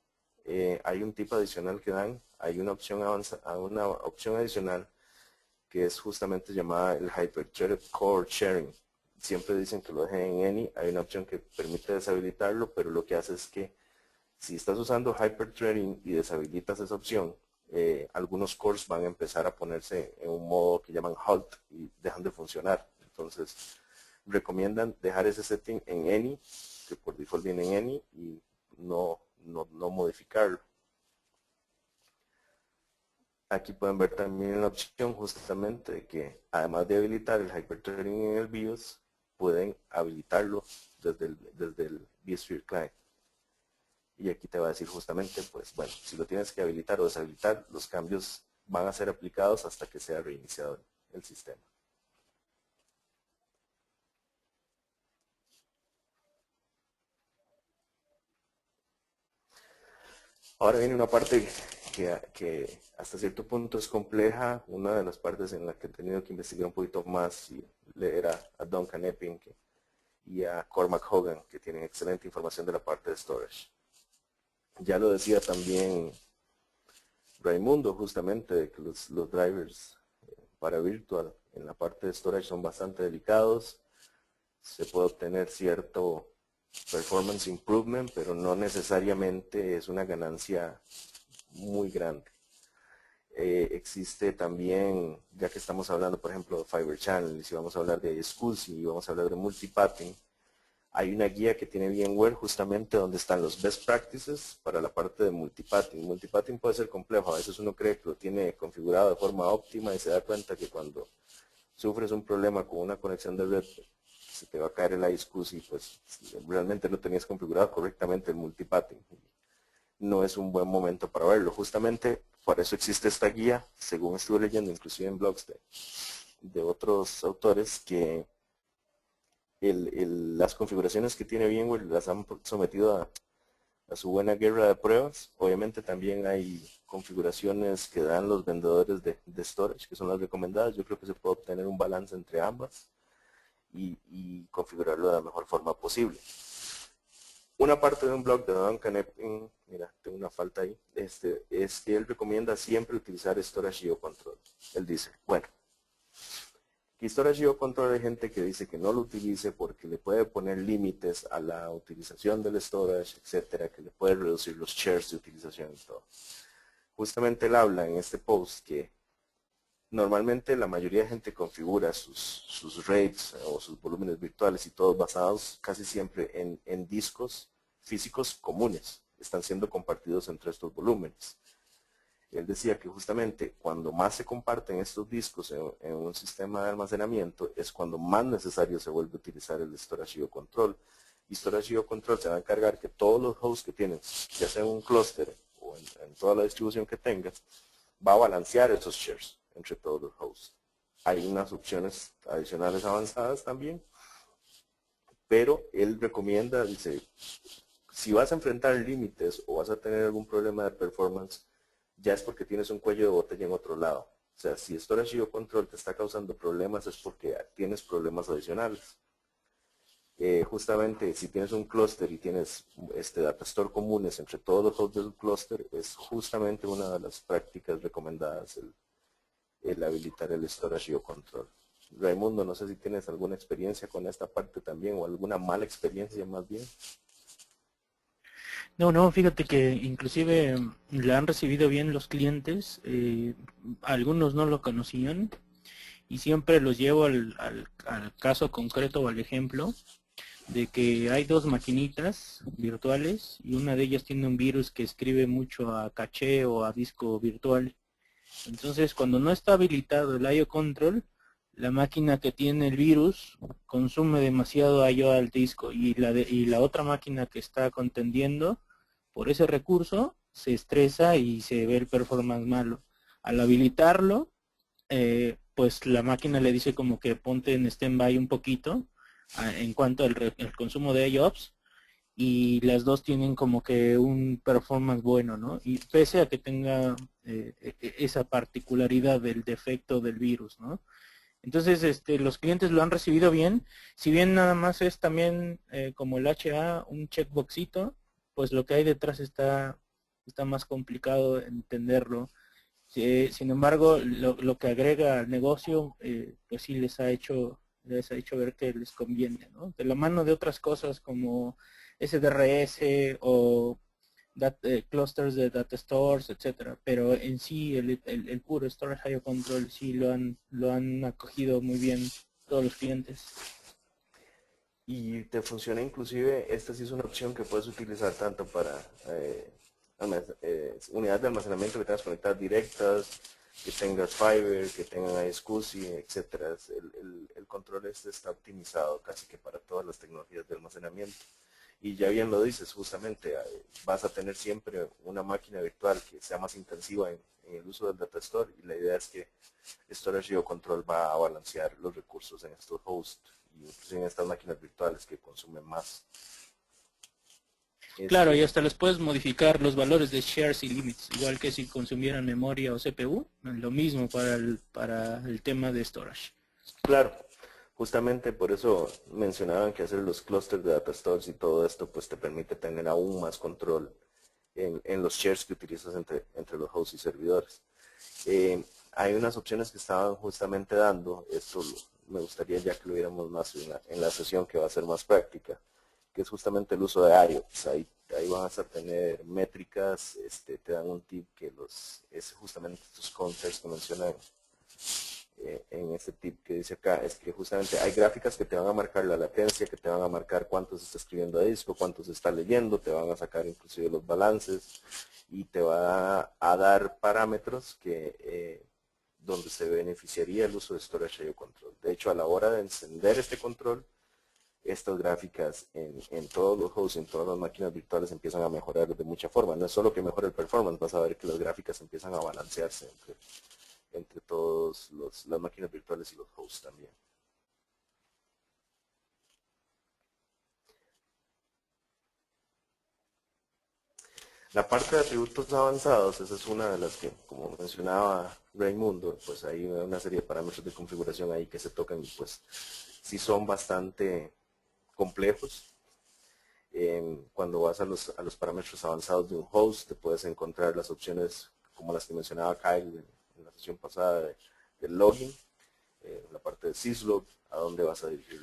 Hay un tip adicional que dan, hay una opción una opción adicional que es justamente llamada el Hyper-Threaded Core Sharing. Siempre dicen que lo dejen en Any, hay una opción que permite deshabilitarlo, pero lo que hace es que si estás usando Hyper-Threading y deshabilitas esa opción, algunos cores van a empezar a ponerse en un modo que llaman halt y dejan de funcionar. Entonces, recomiendan dejar ese setting en Any, que por default viene en Any, y no modificarlo. Aquí pueden ver también la opción justamente de que además de habilitar el hyperthreading en el BIOS, pueden habilitarlo desde el vSphere Client. Y aquí te va a decir justamente, pues bueno, si lo tienes que habilitar o deshabilitar, los cambios van a ser aplicados hasta que sea reiniciado el sistema. Ahora viene una parte que hasta cierto punto es compleja, una de las partes en la que he tenido que investigar un poquito más y leer a Duncan Epping y a Cormac Hogan, que tienen excelente información de la parte de storage. Ya lo decía también Raimundo, justamente, de que los drivers para virtual en la parte de storage son bastante delicados. Se puede obtener cierto performance improvement, pero no necesariamente es una ganancia muy grande. Existe también, ya que estamos hablando por ejemplo de Fiber Channel, y si vamos a hablar de SCSI y vamos a hablar de multipathing, hay una guía que tiene VMware justamente donde están los best practices para la parte de multipathing. Multipathing puede ser complejo, a veces uno cree que lo tiene configurado de forma óptima y se da cuenta que cuando sufres un problema con una conexión de red, se te va a caer el iSCSI y pues realmente no tenías configurado correctamente el multipathing. No es un buen momento para verlo. Justamente por eso existe esta guía, según estuve leyendo inclusive en blogs de otros autores, que las configuraciones que tiene VMware las han sometido a su buena guerra de pruebas. Obviamente también hay configuraciones que dan los vendedores de storage, que son las recomendadas. Yo creo que se puede obtener un balance entre ambas y configurarlo de la mejor forma posible. Una parte de un blog de Duncan Epping, mira, tengo una falta ahí, es que él recomienda siempre utilizar Storage IO Control. Él dice, bueno, que Storage IO Control hay gente que dice que no lo utilice porque le puede poner límites a la utilización del storage, etcétera, que le puede reducir los shares de utilización y todo. Justamente él habla en este post que normalmente la mayoría de gente configura sus RAIDs o sus volúmenes virtuales y todos basados casi siempre en discos físicos comunes. Están siendo compartidos entre estos volúmenes. Él decía que justamente cuando más se comparten estos discos en un sistema de almacenamiento es cuando más necesario se vuelve a utilizar el Storage IO Control. Y Storage IO Control se va a encargar que todos los hosts que tienes, ya sea en un clúster o en toda la distribución que tengas, va a balancear esos shares entre todos los hosts. Hay unas opciones adicionales avanzadas también, pero él recomienda, dice, si vas a enfrentar límites o vas a tener algún problema de performance, ya es porque tienes un cuello de botella en otro lado. O sea, si Storage IO Control te está causando problemas es porque tienes problemas adicionales. Justamente si tienes un clúster y tienes data store comunes entre todos los hosts del clúster, es justamente una de las prácticas recomendadas el habilitar el Storage IO Control. Raimundo, no sé si tienes alguna experiencia con esta parte también o alguna mala experiencia más bien. No, fíjate que inclusive la han recibido bien los clientes, algunos no lo conocían y siempre los llevo al caso concreto o al ejemplo de que hay dos maquinitas virtuales y una de ellas tiene un virus que escribe mucho a caché o a disco virtual. Entonces, cuando no está habilitado el IO Control, la máquina que tiene el virus consume demasiado IO al disco y la otra máquina que está contendiendo por ese recurso se estresa y se ve el performance malo. Al habilitarlo, pues la máquina le dice como que ponte en stand-by un poquito en cuanto al consumo de IOPS y las dos tienen como que un performance bueno, ¿no? Y pese a que tenga esa particularidad del defecto del virus, ¿no? Entonces, los clientes lo han recibido bien. Si bien nada más es también como el HA, un checkboxito, pues lo que hay detrás está más complicado entenderlo. Sin embargo, lo que agrega al negocio, pues sí les ha hecho ver que les conviene, ¿no? De la mano de otras cosas como SDRS o clusters de data stores, etcétera. Pero en sí el puro storage IO control sí lo han acogido muy bien todos los clientes. Y te funciona inclusive, esta sí es una opción que puedes utilizar tanto para unidades de almacenamiento que tengas conectadas directas, que tengas Fiber, que tengan iSCSI, etcétera. El control este está optimizado casi que para todas las tecnologías de almacenamiento. Y ya bien lo dices, justamente vas a tener siempre una máquina virtual que sea más intensiva en el uso del data store, y la idea es que Storage IO Control va a balancear los recursos en estos hosts y en estas máquinas virtuales que consumen más. Claro, y hasta les puedes modificar los valores de shares y limits, igual que si consumieran memoria o CPU, lo mismo para el tema de storage. Claro, justamente por eso mencionaban que hacer los clusters de data stores y todo esto pues te permite tener aún más control en los shares que utilizas entre los hosts y servidores. Hay unas opciones que estaban justamente dando, esto me gustaría ya que lo viéramos más en la sesión que va a ser más práctica, que es justamente el uso de IOPS. Ahí vas a tener métricas, te dan un tip que es justamente estos counters que mencionan en este tip que dice acá, es que justamente hay gráficas que te van a marcar la latencia, que te van a marcar cuánto se está escribiendo a disco, cuánto se está leyendo, te van a sacar inclusive los balances y te va a dar parámetros que donde se beneficiaría el uso de Storage IO Control. De hecho, a la hora de encender este control, estas gráficas en todos los hosts, en todas las máquinas virtuales empiezan a mejorar de mucha forma. No es solo que mejore el performance, vas a ver que las gráficas empiezan a balancearse entre todas las máquinas virtuales y los hosts también. La parte de atributos avanzados, esa es una de las que, como mencionaba Raimundo, pues hay una serie de parámetros de configuración ahí que se tocan y pues sí son bastante complejos. Cuando vas a los parámetros avanzados de un host, te puedes encontrar las opciones como las que mencionaba Kyle en la sesión pasada del login, la parte de syslog, a dónde vas a dirigir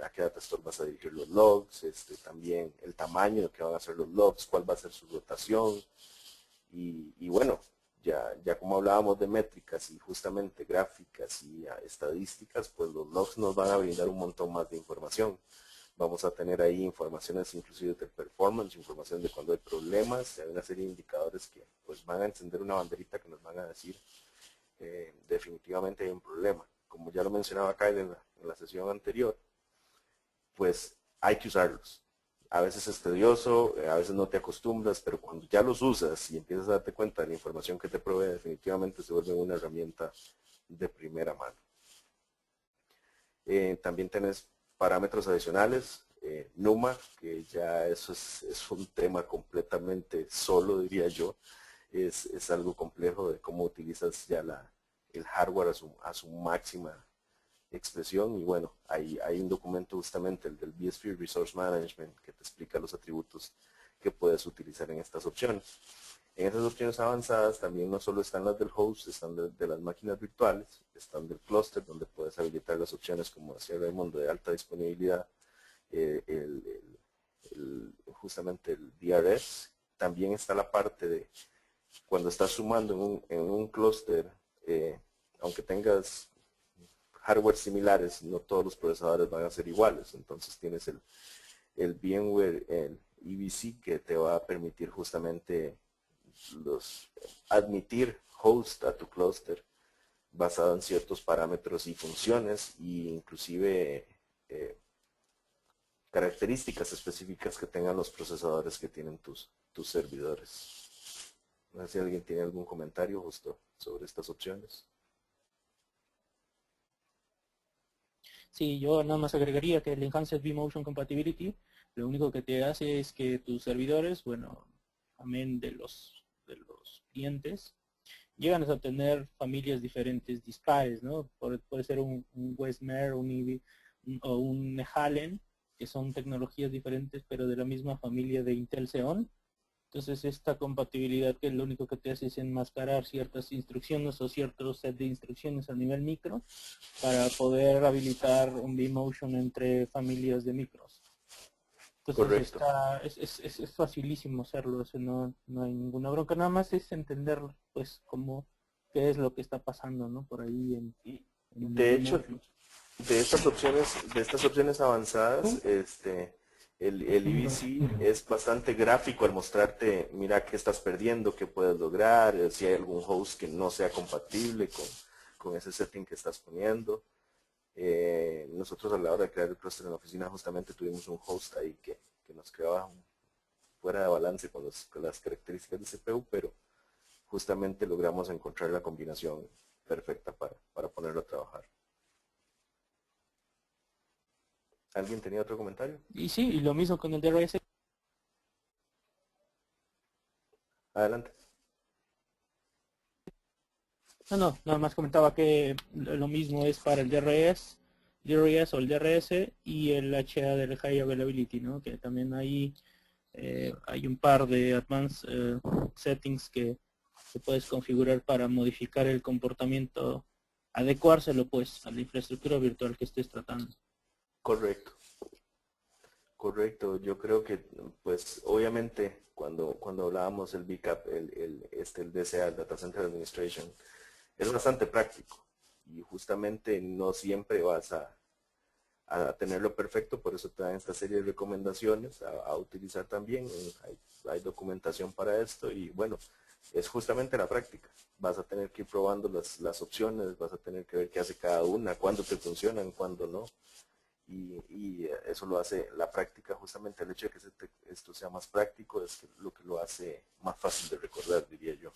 a qué data store vas a dirigir los logs, también el tamaño de que van a ser los logs, cuál va a ser su rotación, y bueno, ya como hablábamos de métricas y justamente gráficas y estadísticas, pues los logs nos van a brindar un montón más de información. Vamos a tener ahí informaciones inclusive de performance, información de cuando hay problemas, hay una serie de indicadores que pues van a encender una banderita que nos van a decir definitivamente hay un problema. Como ya lo mencionaba Kyle en la sesión anterior, pues hay que usarlos. A veces es tedioso, a veces no te acostumbras, pero cuando ya los usas y empiezas a darte cuenta de la información que te provee, definitivamente se vuelve una herramienta de primera mano. También tenés parámetros adicionales, NUMA, que ya eso es un tema completamente solo, diría yo. Es algo complejo de cómo utilizas ya el hardware a su máxima expresión. Y bueno, hay un documento justamente, el del vSphere Resource Management, que te explica los atributos que puedes utilizar en estas opciones. En esas opciones avanzadas también no solo están las del host, están de las máquinas virtuales, están del cluster, donde puedes habilitar las opciones, como decía Raimundo, de alta disponibilidad, justamente el DRS. También está la parte de cuando estás sumando en un clúster, aunque tengas hardware similares, no todos los procesadores van a ser iguales. Entonces tienes el VMware, el EVC, que te va a permitir justamente admitir host a tu clúster basado en ciertos parámetros y funciones, e inclusive características específicas que tengan los procesadores que tienen tus servidores. No sé si alguien tiene algún comentario justo sobre estas opciones. Sí, yo nada más agregaría que el Enhanced vMotion Compatibility lo único que te hace es que tus servidores, bueno, amén de los clientes, llegan a tener familias diferentes dispares, ¿no? Puede ser un Westmere, un Ivy o un Halen, que son tecnologías diferentes, pero de la misma familia de Intel Xeon. Entonces esta compatibilidad, que lo único que te hace es enmascarar ciertas instrucciones o cierto set de instrucciones a nivel micro para poder habilitar un vMotion entre familias de micros. Entonces Correcto. es facilísimo hacerlo, eso no hay ninguna bronca, nada más es entender pues cómo, qué es lo que está pasando, ¿no? Por ahí Y en el de hecho, vMotion. de estas opciones avanzadas, el IBC es bastante gráfico al mostrarte, mira qué estás perdiendo, qué puedes lograr, si hay algún host que no sea compatible con ese setting que estás poniendo. Nosotros a la hora de crear el cluster en la oficina justamente tuvimos un host ahí que nos quedaba fuera de balance con las características de CPU, pero justamente logramos encontrar la combinación perfecta para ponerlo a trabajar. ¿Alguien tenía otro comentario? Y sí, y lo mismo con el DRS. Adelante. No, nada más comentaba que lo mismo es para el DRS o el DRS y el HA del High Availability, ¿no? Que también ahí hay un par de advanced settings que puedes configurar para modificar el comportamiento, adecuárselo pues a la infraestructura virtual que estés tratando. Correcto. Correcto. Yo creo que, pues, obviamente, cuando hablábamos el BCAP, el DCA, el Data Center Administration, es bastante práctico y justamente no siempre vas a tenerlo perfecto, por eso te dan esta serie de recomendaciones a utilizar también. Hay documentación para esto y bueno, es justamente la práctica. Vas a tener que ir probando las opciones, vas a tener que ver qué hace cada una, cuándo te funcionan, cuándo no. Y eso lo hace la práctica, justamente el hecho de que esto sea más práctico es lo que lo hace más fácil de recordar, diría yo.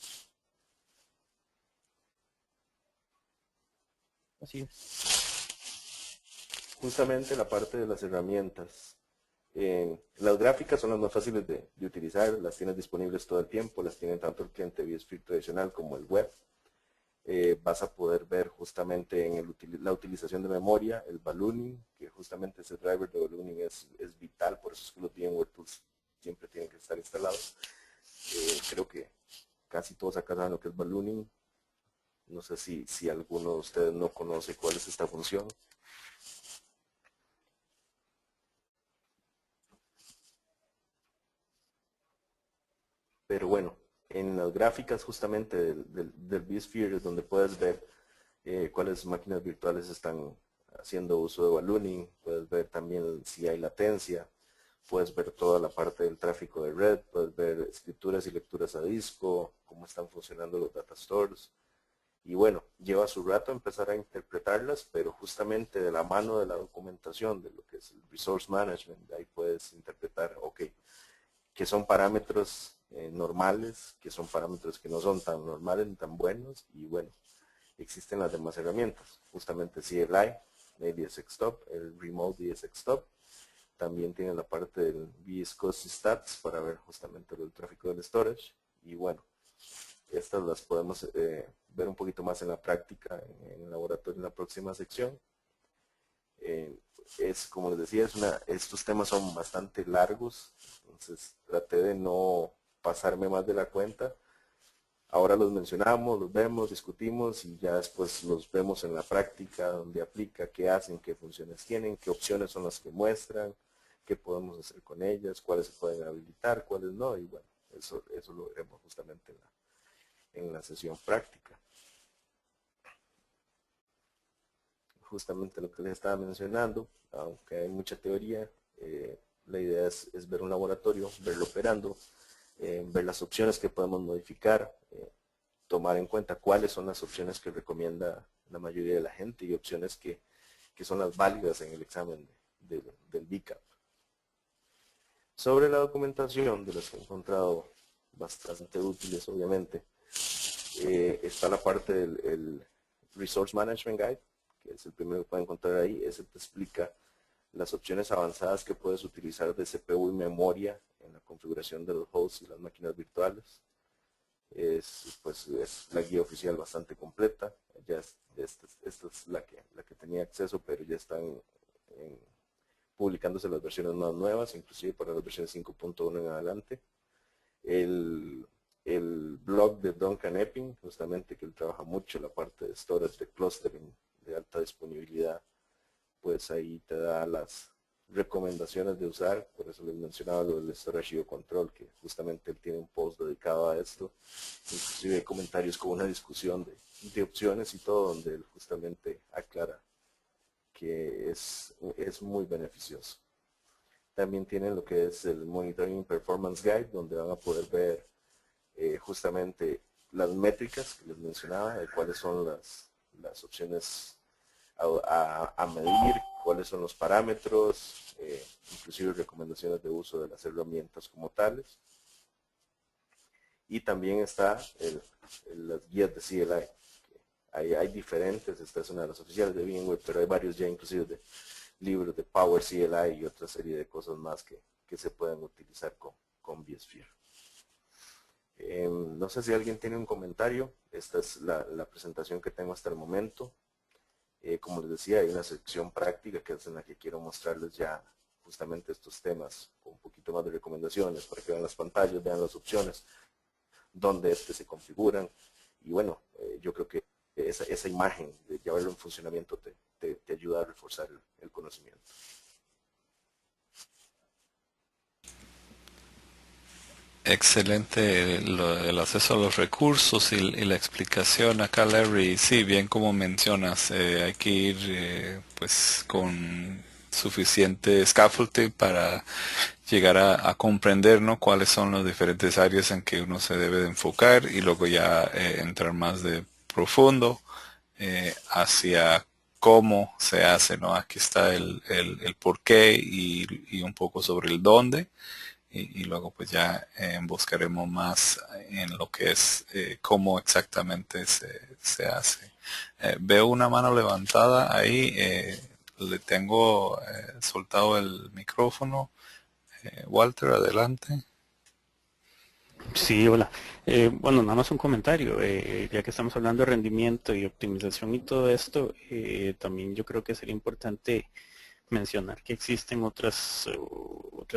Así es. Justamente la parte de las herramientas. Las gráficas son las más fáciles de utilizar, las tienes disponibles todo el tiempo, las tienen tanto el cliente vSphere tradicional como el web. Vas a poder ver justamente en la utilización de memoria, el ballooning, que justamente ese driver de ballooning es vital, por eso es que los VMware Tools siempre tienen que estar instalados. Creo que casi todos acá saben lo que es ballooning. No sé si alguno de ustedes no conoce cuál es esta función. Pero bueno, en las gráficas justamente del vSphere es donde puedes ver cuáles máquinas virtuales están haciendo uso de ballooning, puedes ver también si hay latencia, puedes ver toda la parte del tráfico de red, puedes ver escrituras y lecturas a disco, cómo están funcionando los data stores. Y bueno, lleva su rato empezar a interpretarlas, pero justamente de la mano de la documentación, de lo que es el resource management, de ahí puedes interpretar, ok, que son parámetros normales, que son parámetros que no son tan normales ni tan buenos, y bueno, existen las demás herramientas, justamente CLI, el DSXTop, el Remote DSXTop, también tiene la parte del VSCOSI Stats para ver justamente el tráfico del storage, y bueno, estas las podemos ver un poquito más en la práctica, en el laboratorio en la próxima sección. Es como les decía, estos temas son bastante largos, entonces traté de no pasarme más de la cuenta. Ahora los mencionamos, los vemos, discutimos y ya después los vemos en la práctica, donde aplica, qué hacen, qué funciones tienen, qué opciones son las que muestran, qué podemos hacer con ellas, cuáles se pueden habilitar, cuáles no, y bueno, eso lo veremos justamente en la sesión práctica. Justamente lo que les estaba mencionando, aunque hay mucha teoría, la idea es ver un laboratorio, verlo operando, ver las opciones que podemos modificar, tomar en cuenta cuáles son las opciones que recomienda la mayoría de la gente y opciones que son las válidas en el examen del BCAP. Sobre la documentación, de las que he encontrado bastante útiles, obviamente, está la parte del Resource Management Guide, que es el primero que pueden encontrar ahí. Ese te explica las opciones avanzadas que puedes utilizar de CPU y memoria en la configuración de los hosts y las máquinas virtuales. es la guía oficial bastante completa. Ya esta es la que tenía acceso, pero ya están publicándose las versiones más nuevas, inclusive para las versiones 5.1 en adelante. El blog de Duncan Epping, justamente que él trabaja mucho la parte de storage, de clustering, de alta disponibilidad, pues ahí te da las recomendaciones de usar. Por eso les mencionaba lo del Storage IO Control, que justamente él tiene un post dedicado a esto, inclusive hay comentarios con una discusión de opciones y todo, donde él justamente aclara que es muy beneficioso. También tienen lo que es el Monitoring Performance Guide, donde van a poder ver justamente las métricas que les mencionaba, de cuáles son las opciones a medir, cuáles son los parámetros, inclusive recomendaciones de uso de las herramientas como tales. Y también está las guías de CLI. Hay diferentes, esta es una de las oficiales de VMware, pero hay varios ya inclusive de libros de Power CLI y otra serie de cosas más que se pueden utilizar con vSphere. No sé si alguien tiene un comentario. Esta es la presentación que tengo hasta el momento. Como les decía, hay una sección práctica que es en la que quiero mostrarles ya justamente estos temas con un poquito más de recomendaciones para que vean las pantallas, vean las opciones, dónde se configuran. Y bueno, yo creo que esa imagen de llevarlo en funcionamiento te ayuda a reforzar el conocimiento. Excelente el acceso a los recursos y la explicación acá, Larry. Sí, bien como mencionas, hay que ir pues con suficiente scaffolding para llegar a comprender, ¿no?, cuáles son las diferentes áreas en que uno se debe de enfocar y luego ya entrar más de profundo hacia cómo se hace, ¿no? Aquí está el por qué y un poco sobre el dónde. Y luego pues ya buscaremos más en lo que es cómo exactamente se hace. Veo una mano levantada ahí, le tengo soltado el micrófono. Walter, adelante. Sí, hola. Bueno, nada más un comentario. Ya que estamos hablando de rendimiento y optimización y todo esto, también yo creo que sería importante mencionar que existen otras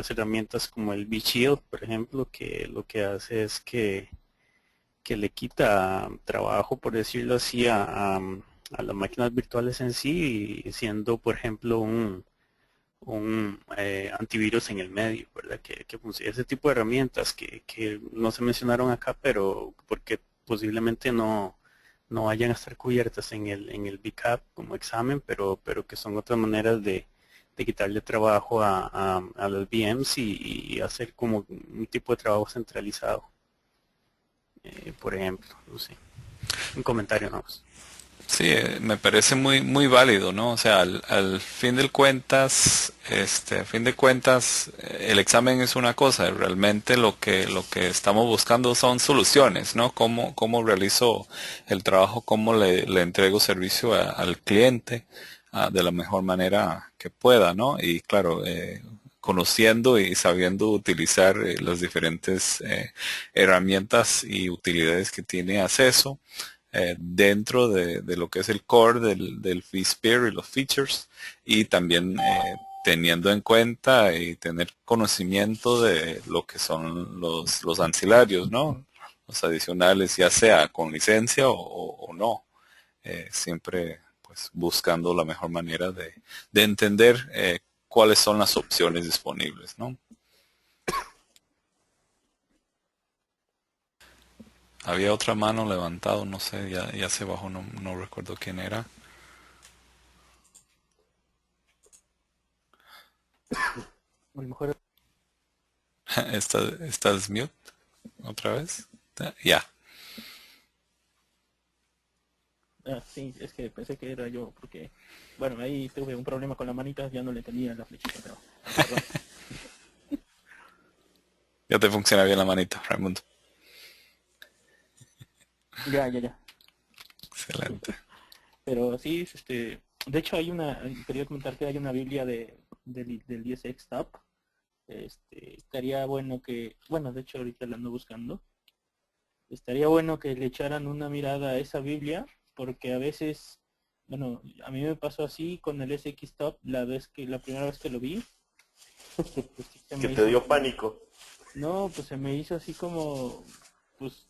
herramientas como el vShield, por ejemplo, que lo que hace es que le quita trabajo, por decirlo así, a las máquinas virtuales en sí, y siendo, por ejemplo, un antivirus en el medio, ¿verdad? Que ese tipo de herramientas que no se mencionaron acá, pero porque posiblemente no vayan a estar cubiertas en el BCAP como examen, pero que son otras maneras de quitarle trabajo a las VMs y hacer como un tipo de trabajo centralizado, por ejemplo, no sé, un comentario nada más. Sí, me parece muy válido, ¿no? O sea, al fin de cuentas, a fin de cuentas, el examen es una cosa, realmente lo que estamos buscando son soluciones, ¿no? Cómo realizo el trabajo, cómo le entrego servicio al cliente de la mejor manera que pueda, ¿no? Y claro, conociendo y sabiendo utilizar las diferentes herramientas y utilidades que tiene acceso dentro de lo que es el core del vSphere y los features, y también teniendo en cuenta y tener conocimiento de lo que son los ancillarios, ¿no? Los adicionales, ya sea con licencia o no. Siempre pues buscando la mejor manera de entender cuáles son las opciones disponibles, ¿no? Había otra mano levantado, no sé, ya se bajó, no recuerdo quién era. A lo mejor, ¿Estás mute otra vez? Ya. sí, es que pensé que era yo, porque, bueno, ahí tuve un problema con la manita, ya no le tenía la flechita, pero, perdón. Ya te funciona bien la manita, Raimundo. Ya. Excelente. Pero sí, de hecho quería comentar que hay una Biblia del DSX Top. Estaría bueno que, bueno, de hecho ahorita la ando buscando, estaría bueno que le echaran una mirada a esa Biblia, porque a veces, bueno, a mí me pasó así con el SX Top la primera vez que lo vi, pues sí se Que me te hizo dio como, pánico. no, pues se me hizo así como, pues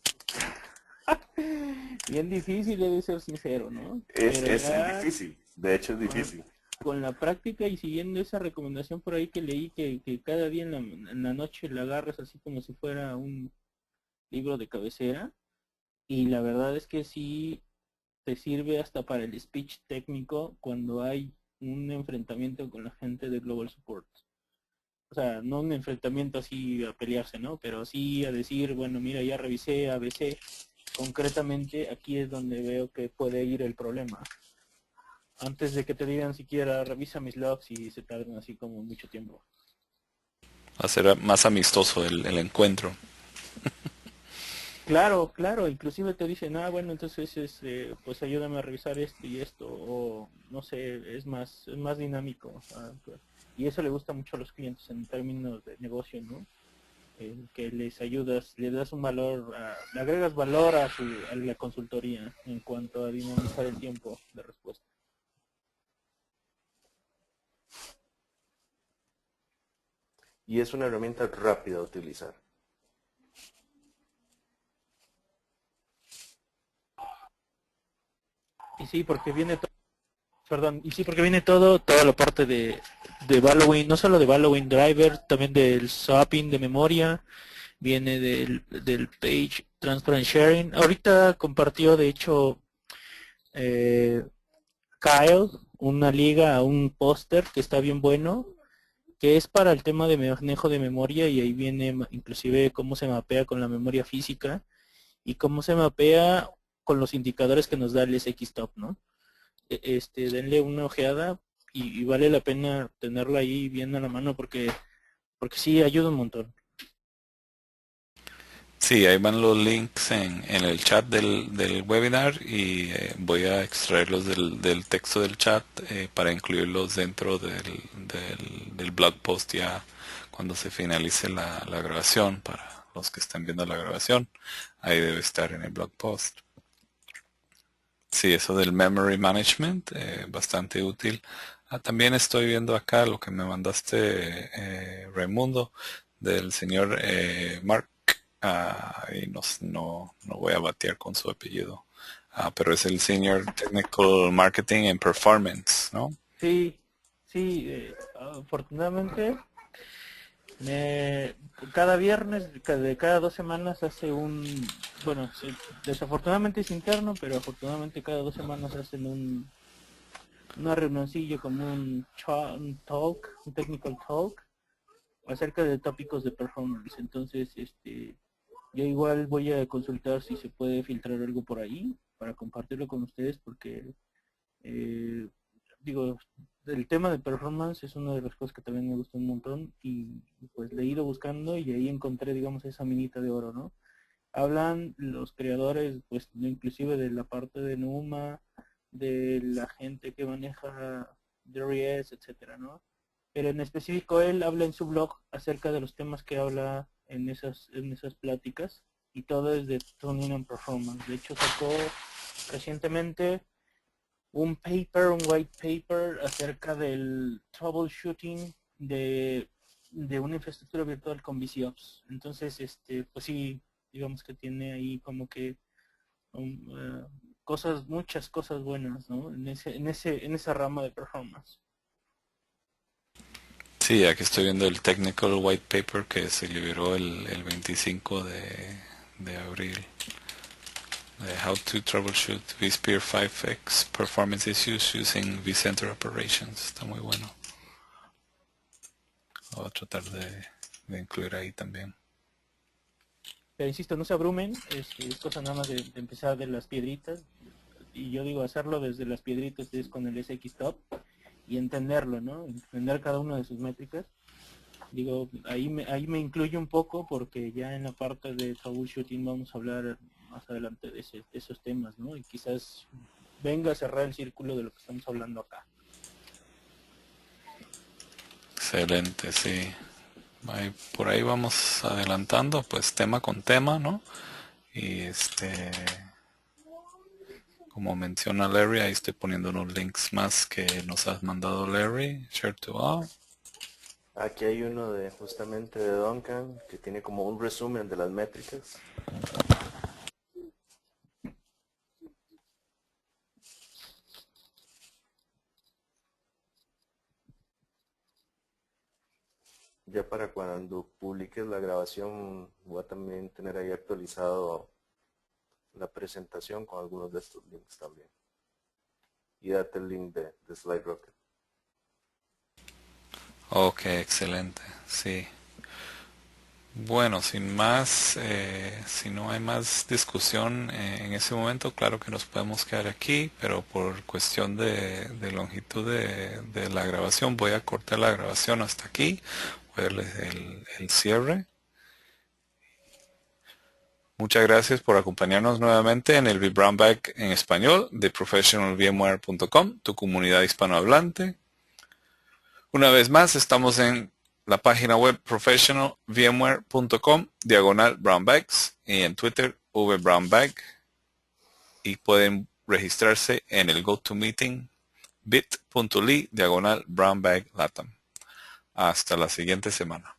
bien difícil, he de ser sincero, ¿no? Pero Es ya difícil, de hecho es con, difícil. con la práctica y siguiendo esa recomendación por ahí que leí, que cada día en la noche la agarres así como si fuera un libro de cabecera, y la verdad es que sí te sirve hasta para el speech técnico cuando hay un enfrentamiento con la gente de Global Support. O sea, no un enfrentamiento así a pelearse, ¿no? Pero sí a decir, bueno, mira, ya revisé ABC, concretamente aquí es donde veo que puede ir el problema. Antes de que te digan siquiera revisa mis logs y se tardan así como mucho tiempo. Va a ser más amistoso el encuentro. Claro, claro, inclusive te dicen, bueno, entonces pues ayúdame a revisar esto y esto, o no sé, es más dinámico. Y eso le gusta mucho a los clientes en términos de negocio, ¿no? Que les ayudas, le das un valor, le agregas valor a la consultoría en cuanto a dinamizar el tiempo de respuesta. Y es una herramienta rápida de utilizar. Y sí, porque viene toda la parte de Halloween, no solo de Halloween Driver, también del swapping de memoria, viene del Page Transparent Sharing. Ahorita compartió, de hecho, eh, Kyle, una liga, un póster que está bien bueno, que es para el tema de manejo de memoria, y ahí viene inclusive cómo se mapea con la memoria física y cómo se mapea con los indicadores que nos da el SXTop, ¿no? Denle una ojeada y vale la pena tenerla ahí bien a la mano porque sí ayuda un montón. Sí, ahí van los links en el chat del webinar y voy a extraerlos del texto del chat para incluirlos dentro del blog post ya cuando se finalice la grabación. Para los que están viendo la grabación, ahí debe estar en el blog post. Sí, eso del memory management, bastante útil. También estoy viendo acá lo que me mandaste, Raimundo, del señor Mark. Y no voy a batear con su apellido. Pero es el Senior Technical Marketing and Performance, ¿no? Sí, sí, afortunadamente me, cada viernes de cada 2 semanas hace bueno, sí, desafortunadamente es interno, pero afortunadamente cada 2 semanas hacen una reunioncilla como un talk, un technical talk acerca de tópicos de performance. Entonces, yo igual voy a consultar si se puede filtrar algo por ahí para compartirlo con ustedes porque eh, digo, el tema de performance es una de las cosas que también me gusta un montón y pues le he ido buscando y ahí encontré, digamos, esa minita de oro, ¿no? Hablan los creadores, pues, inclusive de la parte de Numa, de la gente que maneja DRS, etcétera, ¿no? Pero en específico él habla en su blog acerca de los temas que habla en esas pláticas y todo es de Tuning and Performance. De hecho sacó recientemente un white paper acerca del troubleshooting de una infraestructura virtual con VCOps. Entonces, pues sí, digamos que tiene ahí como que muchas cosas buenas, ¿no? En esa rama de performance. Sí, aquí estoy viendo el Technical White Paper que se liberó el 25 de abril. How to troubleshoot vSphere 5X performance issues using vCenter operations. Está muy bueno. Voy a tratar de incluir ahí también. Pero insisto, no se abrumen, es cosa nada más de empezar de las piedritas. Y yo digo, hacerlo desde las piedritas es con el SXTop y entenderlo, ¿no? Entender cada una de sus métricas. Digo, ahí me incluye un poco porque ya en la parte de troubleshooting vamos a hablar más adelante de esos temas, ¿no? Y quizás venga a cerrar el círculo de lo que estamos hablando acá. Excelente, sí. Por ahí vamos adelantando, pues tema con tema, ¿no? Y como menciona Larry, ahí estoy poniendo unos links más que nos has mandado Larry. Share to all. Aquí hay uno de justamente de Duncan que tiene como un resumen de las métricas. Ya para cuando publiques la grabación voy a también tener ahí actualizado la presentación con algunos de estos links también. Y date el link de SlideRocket. Ok, excelente. Sí. Bueno, sin más, si no hay más discusión en ese momento, claro que nos podemos quedar aquí, pero por cuestión de longitud de la grabación, voy a cortar la grabación hasta aquí. Voy a darles el cierre. Muchas gracias por acompañarnos nuevamente en el VBrown Bag en español de professionalvmware.com, tu comunidad hispanohablante. Una vez más, estamos en la página web professionalvmware.com/brownbags y en Twitter vbrownbag, y pueden registrarse en el GoToMeeting bit.ly/brownbaglatam. Hasta la siguiente semana.